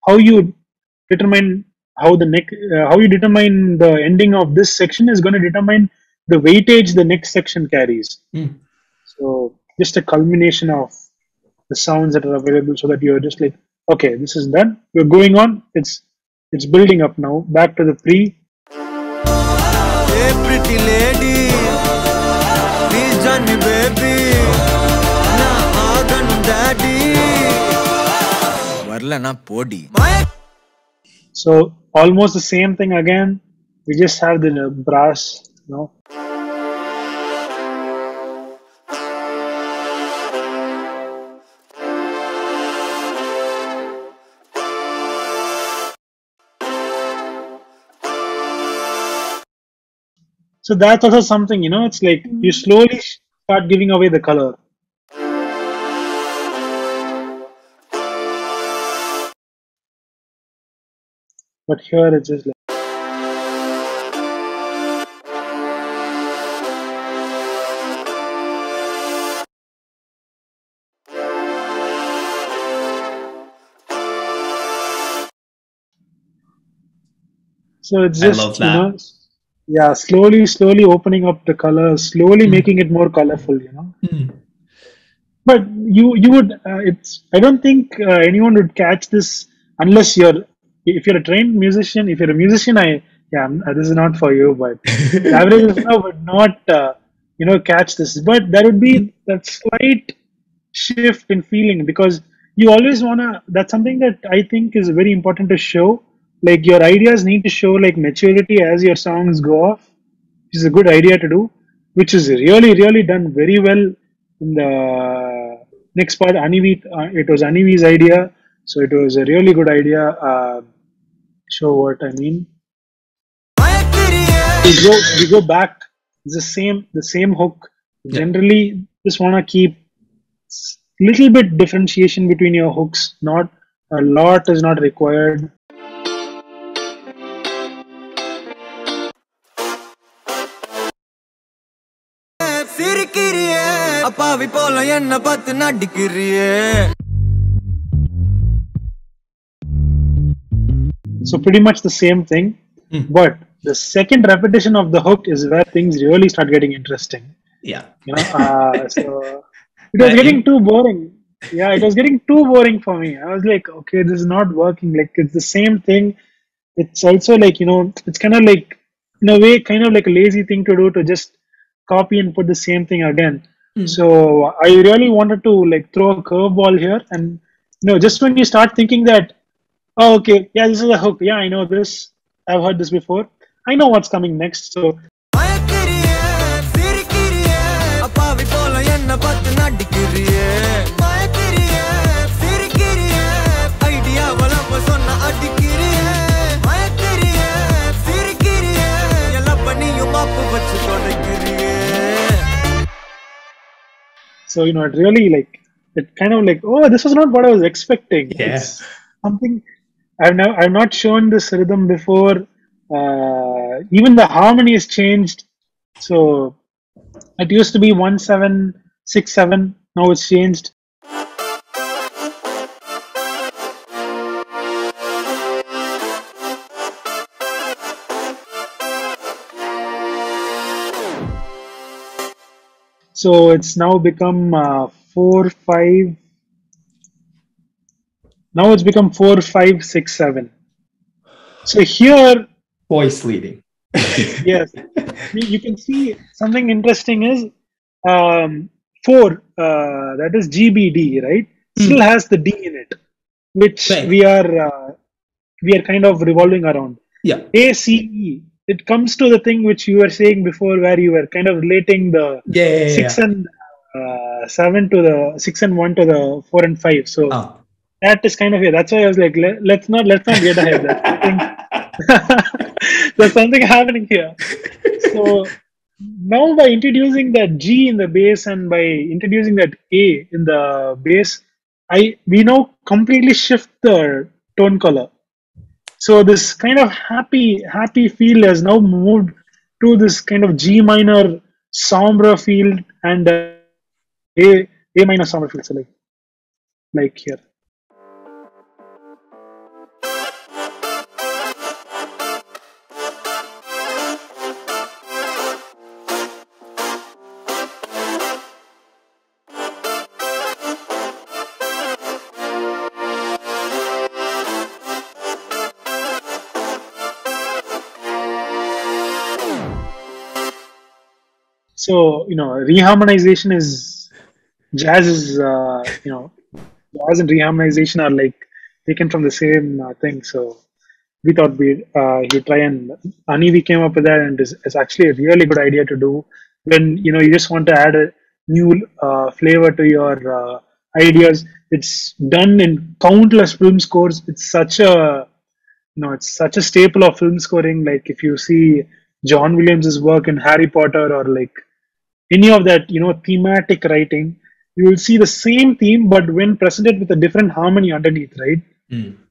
How you determine how you determine the ending of this section is going to determine the weightage the next section carries. So just a culmination of the sounds that are available, so that you're just like, okay, this is done, we're going on, it's building up now, back to the pre. Hey pretty lady, please join me baby, na agan daddy varla na podi. So almost the same thing again, we just have the brass, So that's also something, it's like you slowly start giving away the color. But here it's just like. So it's just, I love that. Yeah, slowly opening up the colors, slowly making it more colorful, you know. But you would it's I don't think anyone would catch this unless you're if you're a trained musician. If you're a musician, this is not for you. But the average listener would not catch this. But there would be that slight shift in feeling, because you always wanna. That's something that I think is very important to show. Like, your ideas need to show like maturity as your songs go off, which is a good idea to do, which is really done very well in the next part. Anivee, it was Anivee's idea, so it was a really good idea. Show what I mean. We go back. It's the same hook. Generally, just wanna keep little bit differentiation between your hooks. Not a lot is not required. So pretty much the same thing, but the second repetition of the hook is where things really start getting interesting. Yeah. So it was getting too boring. Yeah, it was getting too boring for me. I was like, okay, this is not working. Like, it's the same thing. It's also like, it's kind of like, in a way, kind of like a lazy thing to do, to just copy and put the same thing again. So I really wanted to like throw a curveball here, and just when you start thinking that, oh, okay, yeah, this is a hook. Yeah, I know this. I've heard this before. I know what's coming next. So it really like, it kind of like, oh, this was not what I was expecting. Yeah. It's something I've not shown this rhythm before. Even the harmony has changed. So it used to be 1-7-6-7. Now it's changed. So it's now become 4-5. Now it's become 4-5-6-7. So here, voice leading. Yes, you can see something interesting is 4. That is GBD, right? Still has the D in it, which Right. we are kind of revolving around. Yeah. ACE. It comes to the thing which you were saying before, where you were kind of relating the 6 and 7 to the 6 and 1 to the 4 and 5. So that is kind of here. That's why I was like, let's not get ahead. There's something happening here. So now, by introducing that G in the bass and by introducing that A in the bass, we now completely shift the tone color. So this kind of happy feel has now moved to this kind of G minor sombre feel and A minor sombre feel. So like here. So, reharmonization is jazz is jazz and reharmonization are like taken from the same thing. So we thought you try, and Anivee came up with that, and it's actually a really good idea to do when you just want to add a new flavor to your ideas. It's done in countless film scores. It's such a staple of film scoring. Like, if you see John Williams's work in Harry Potter, or like any of that, thematic writing, you will see the same theme, but when presented with a different harmony underneath, right?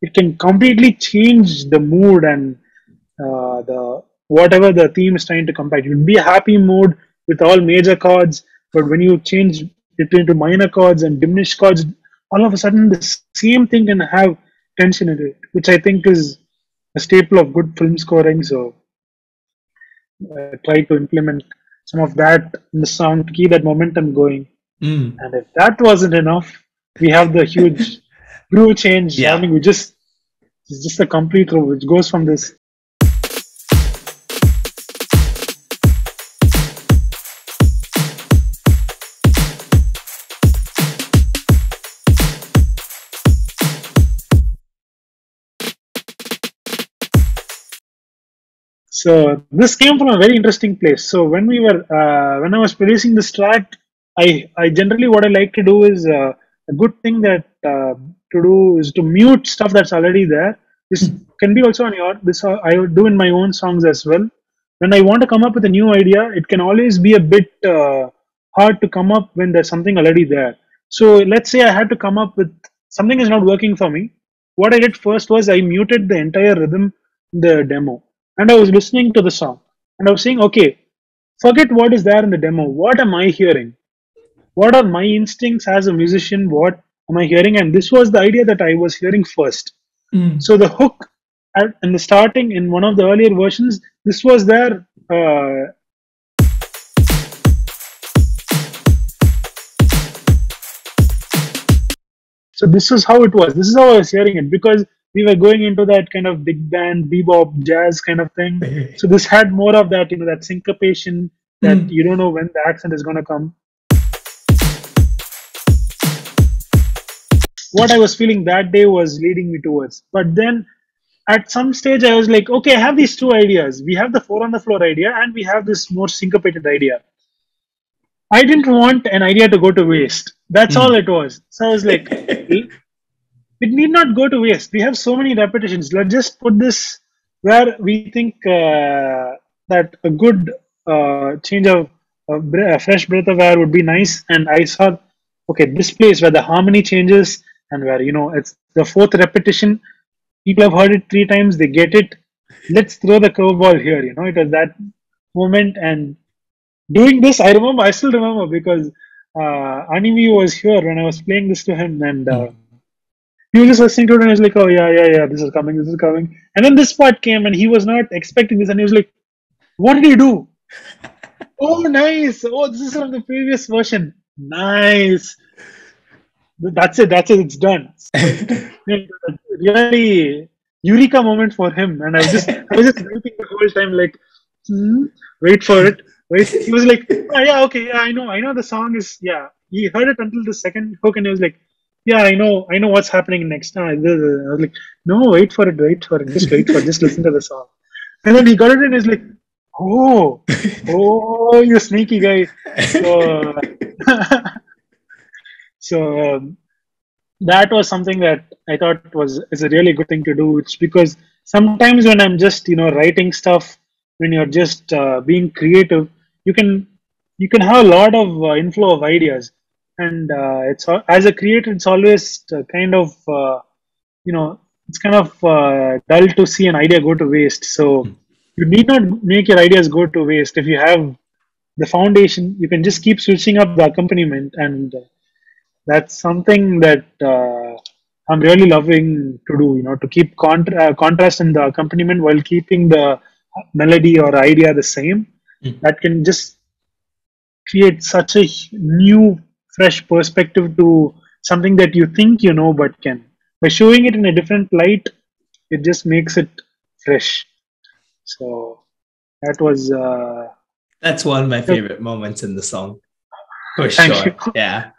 It can completely change the mood and the whatever the theme is trying to combat. You'd be a happy mood with all major chords, but when you change it into minor chords and diminished chords, all of a sudden the same thing can have tension in it, which I think is a staple of good film scoring. So tried to implement some of that in the song to keep that momentum going. Mm. And if that wasn't enough, we have the huge groove change. Yeah. I mean, it's just a complete groove which goes from this. So this came from a very interesting place. So when I was producing this track, I generally what I like to do is a good thing that to do is to mute stuff that's already there. This can be also on your this I would do in my own songs as well. When I want to come up with a new idea, it can always be a bit hard to come up when there's something already there. So let's say I had to come up with something is not working for me. What I did first was I muted the entire rhythm in the demo, and I was listening to the song, and I was saying, okay, forget what is there in the demo. What am I hearing? What are my instincts as a musician? What am I hearing? And this was the idea that I was hearing first. So the hook in the starting in one of the earlier versions, this was there. So this is how it was. This is how I was hearing it, because we were going into that kind of big band, bebop, jazz kind of thing. So this had more of that, that syncopation that you don't know when the accent is going to come. What I was feeling that day was leading me towards. But then at some stage I was like, okay, I have these two ideas. We have the 4 on the floor idea and we have this more syncopated idea. I didn't want an idea to go to waste. That's all it was. So I was like, it need not go to waste. We have so many repetitions. Let's just put this where we think that a good change of a fresh breath of air would be nice. And I saw, okay, this place where the harmony changes and where, it's the 4th repetition. People have heard it 3 times. They get it. Let's throw the curveball here. It was that moment. And doing this, I still remember because Anivee was here when I was playing this to him, and he was just listening to it and he was like, oh yeah, this is coming. And then this part came and he was not expecting this and he was like, what did you do? Oh, nice. Oh, this is from the previous version. Nice. That's it, it's done. Really eureka moment for him. And I was just waiting the whole time like, wait for it. He was like, oh, yeah, okay, yeah, I know the song is, yeah. He heard it until the second hook and he was like, yeah, I know what's happening next. I was like, no, wait for it, just listen to the song. And then he got it and he's like, oh, you sneaky guy. So that was something that I thought is a really good thing to do. It's because sometimes when I'm just writing stuff, when you're just being creative, you can have a lot of inflow of ideas, and it's as a creator, it's always kind of it's kind of dull to see an idea go to waste. So you need not make your ideas go to waste. If you have the foundation, you can just keep switching up the accompaniment, and that's something that I'm really loving to do. To keep contrast in the accompaniment while keeping the melody or idea the same. That can just create such a new, fresh perspective to something that you think but can. By showing it in a different light, it just makes it fresh. So that was. That's one of my favorite moments in the song, for sure. Yeah.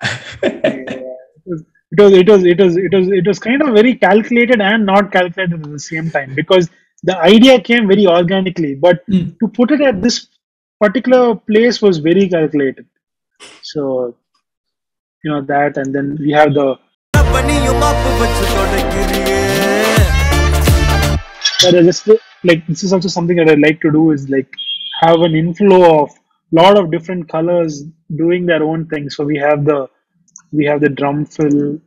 It was kind of very calculated and not calculated at the same time, because the idea came very organically, but to put it at this particular place was very calculated. So that, and then we have the just like, this is also something that I like to do, is like have an inflow of lot of different colors doing their own thing. So we have the drum fill.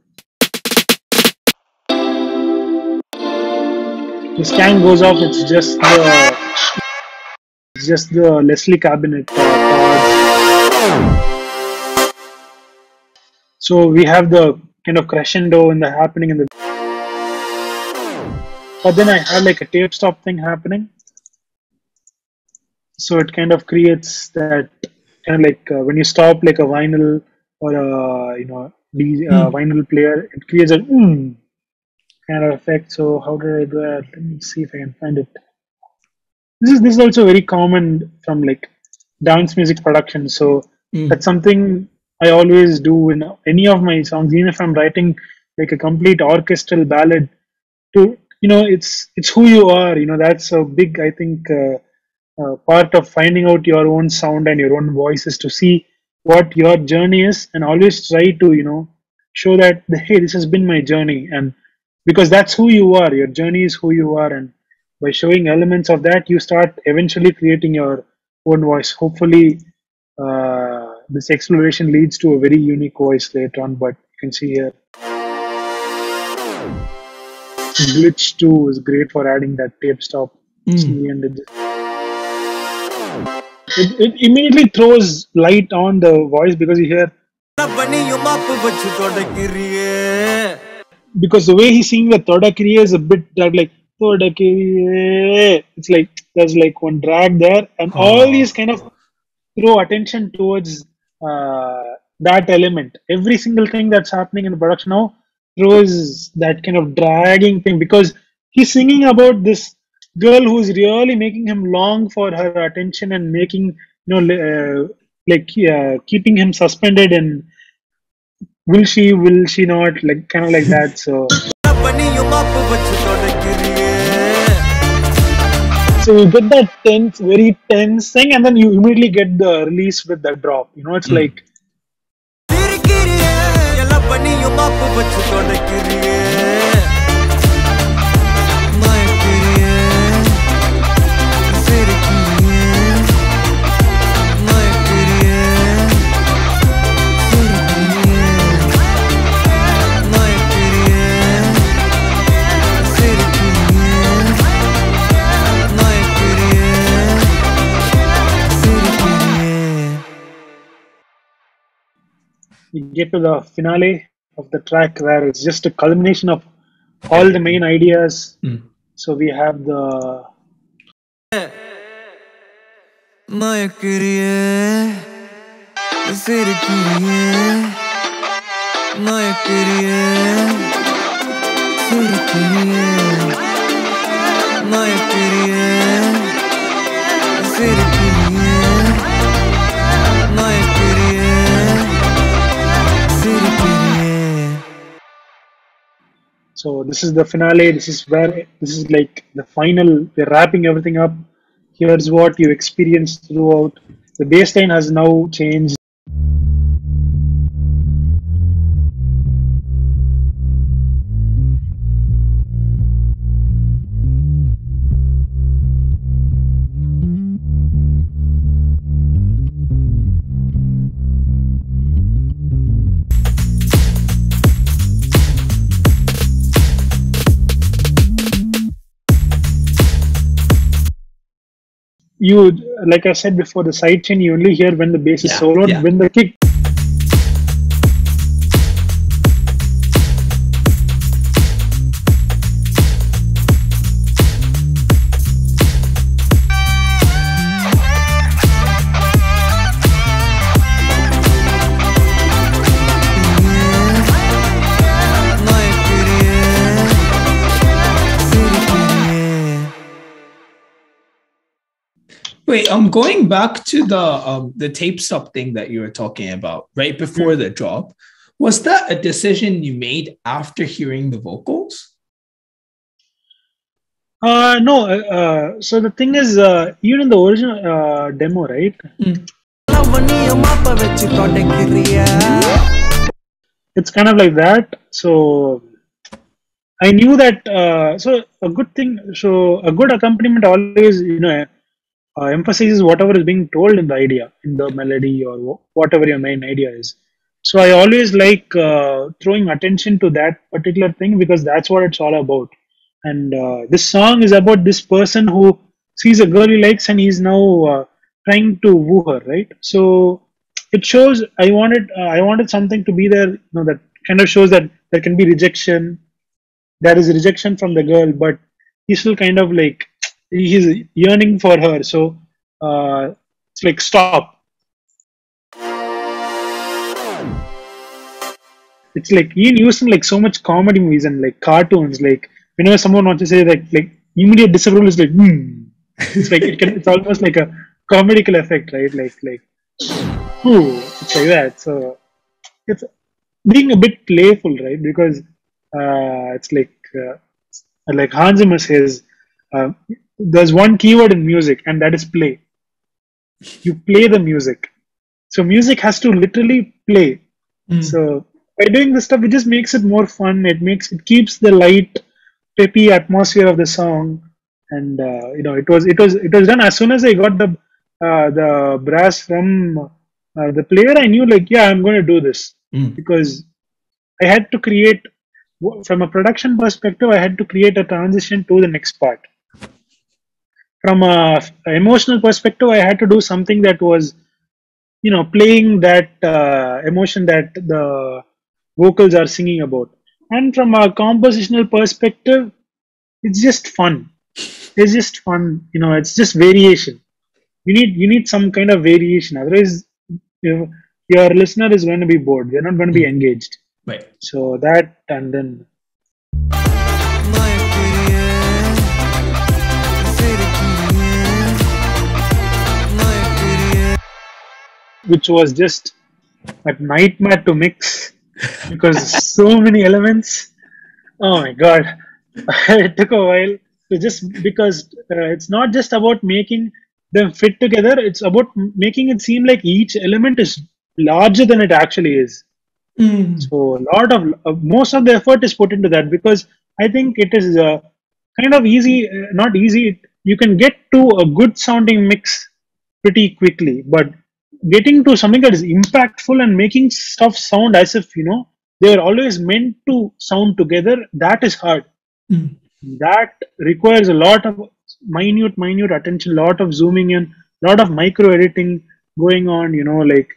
The scan goes off. It's just the Leslie cabinet cards. So we have the kind of crescendo in the happening in the. But then I have like a tape stop thing happening. So it kind of creates that kind of like when you stop like a vinyl or a vinyl player, it creates a kind of effect. So how did I do that? Let me see if I can find it. This is also very common from like dance music production. So that's something I always do in any of my songs, even if I'm writing like a complete orchestral ballad. To it's who you are. That's a big, I think, part of finding out your own sound and your own voice is to see what your journey is, and always try to show that hey, this has been my journey, and because that's who you are. Your journey is who you are, and by showing elements of that, you start eventually creating your own voice. Hopefully, this exploration leads to a very unique voice later on. But you can see here, glitch 2 is great for adding that tape stop. It immediately throws light on the voice because you hear, because the way he's singing the Todakiriye is a bit that like Todakiriye. It's like there's like one drag there, and all these kind of throw attention towards that element. Every single thing that's happening in the production now throws that kind of dragging thing, because he's singing about this girl who's really making him long for her attention and making keeping him suspended, and will she not, like kind of like that. So you get that tense, very tense thing, and then you immediately get the release with the drop. It's like you get to the finale of the track where it's just a culmination of all the main ideas. So we have the Mayakirriye, Sakkthivel, Mayakirriye, Sakkthivel, Mayakirriye, Sakkthivel, Mayakirriye, Sakkthivel. So this is the finale. This is like the final. We're wrapping everything up. Here's what you experienced throughout. The bass line has now changed. You, like I said before, the sidechain you only hear when the bass is soloed. When the kick, Wait, going back to the tape stop thing that you were talking about right before the drop. Was that a decision you made after hearing the vocals? No. So the thing is, even in the original demo, right? It's kind of like that. So I knew that. So a good thing. So a good accompaniment always, emphasizes whatever is being told in the idea, in the melody, or whatever your main idea is. So I always like throwing attention to that particular thing, because that's what it's all about. And this song is about this person who sees a girl he likes, and he's now trying to woo her, right? So it shows I wanted something to be there, that kind of shows that there can be rejection. There is rejection from the girl, but he's still kind of like he's yearning for her. So it's like stop. It's like Ian using like so much comedy movies and like cartoons. Like whenever someone wants to say like immediate disapproval is like, it's like it's almost like a comedical effect, right? Like, ooh, it's like that. So it's being a bit playful, right? Because it's like Hans Zimmer says, there's one keyword in music, and that is play. You play the music, so music has to literally play. So by doing this stuff, it just makes it more fun. It keeps the light, peppy atmosphere of the song, and it was done as soon as I got the brass from the player. I knew like, yeah, I'm going to do this because I had to create, from a production perspective, I had to create a transition to the next part. From a emotional perspective, I had to do something that was, playing that emotion that the vocals are singing about. And from a compositional perspective, it's just fun. It's just fun. It's just variation. You need some kind of variation. Otherwise, your listener is going to be bored. They're not going to be engaged. Right. So that, and then which was just a nightmare to mix because so many elements. Oh my god, it took a while to just because it's not just about making them fit together. It's about making it seem like each element is larger than it actually is. So a lot of most of the effort is put into that because I think it is kind of easy, not easy. You can get to a good sounding mix pretty quickly, but getting to something that is impactful and making stuff sound as if they are always meant to sound together, that is hard. That requires a lot of minute attention, lot of zooming in, lot of micro editing going on. Like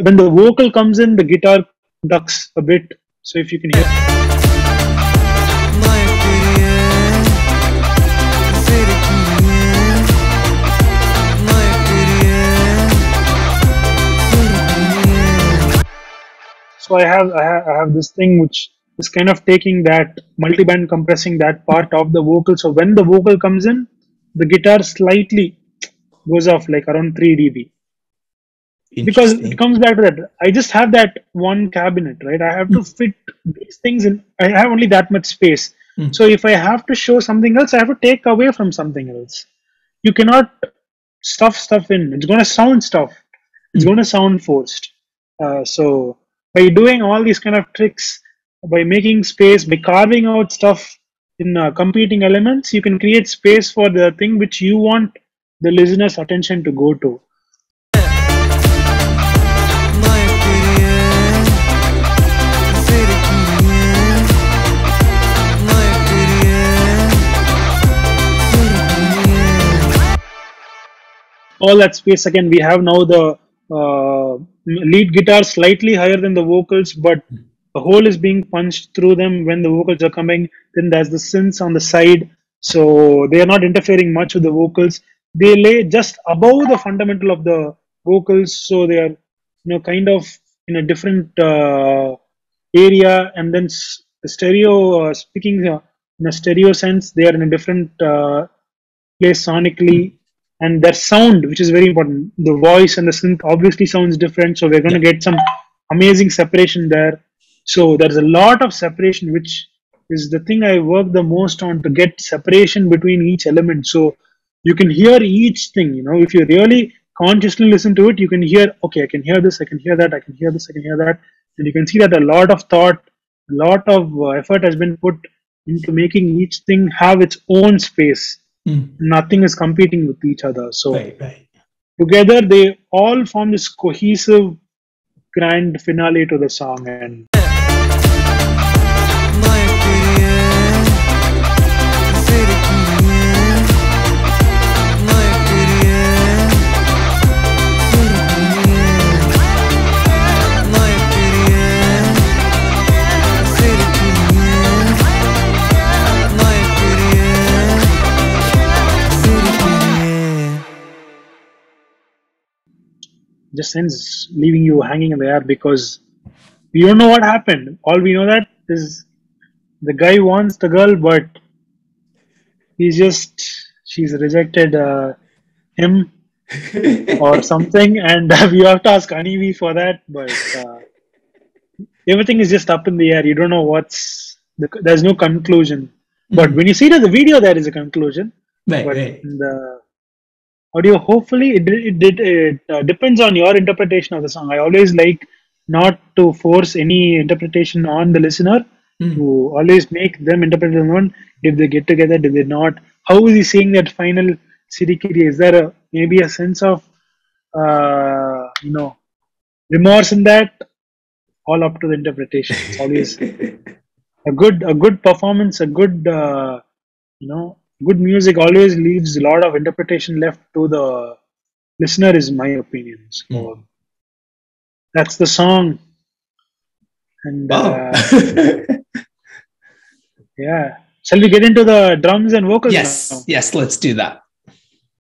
when the vocal comes in, the guitar ducks a bit, so if you can hear. So I have this thing which is kind of taking that multiband, compressing that part of the vocal. So when the vocal comes in, the guitar slightly goes off like around 3 dB. Because it comes back to that. I just have that one cabinet, right? I have to fit these things in. I have only that much space. So if I have to show something else, I have to take away from something else. You cannot stuff in. It's going to sound stuffed. It's going to sound forced. So by doing all these kind of tricks, by making space, by carving out stuff in competing elements, you can create space for the thing which you want the listener's attention to go to. All that space again, we have now the lead guitar slightly higher than the vocals, but the hole is being punched through them when the vocals are coming. Then there's the synths on the side, so they are not interfering much with the vocals. They lay just above the fundamental of the vocals, so they are kind of in a different area. And then stereo, speaking in a stereo sense, they are in a different place sonically. And their sound, which is very important, the voice and the synth obviously sounds different. So we're going to get some amazing separation there. So there's a lot of separation, which is the thing I work the most on, to get separation between each element. So you can hear each thing, if you really consciously listen to it, you can hear, okay, I can hear this, I can hear that, I can hear this, I can hear that. And you can see that a lot of thought, a lot of effort has been put into making each thing have its own space. Nothing is competing with each other. So together they all form this cohesive grand finale to the song. And just ends, leaving you hanging in the air because we don't know what happened. All we know that is the guy wants the girl, but she's rejected him or something, and we have to ask Anivee for that. But everything is just up in the air. You don't know there's no conclusion. But when you see the video, there is a conclusion. Right, but right. in the audio, hopefully, it depends on your interpretation of the song. I always like not to force any interpretation on the listener. To always make them interpret the one. Did they get together? Did they not? How is he saying that final Sirikiri? Is there maybe a sense of remorse in that? All up to the interpretation. It's always a good performance, a good good music always leaves a lot of interpretation left to the listener, is my opinion. So that's the song. And yeah, shall we get into the drums and vocals now? Yes, let's do that.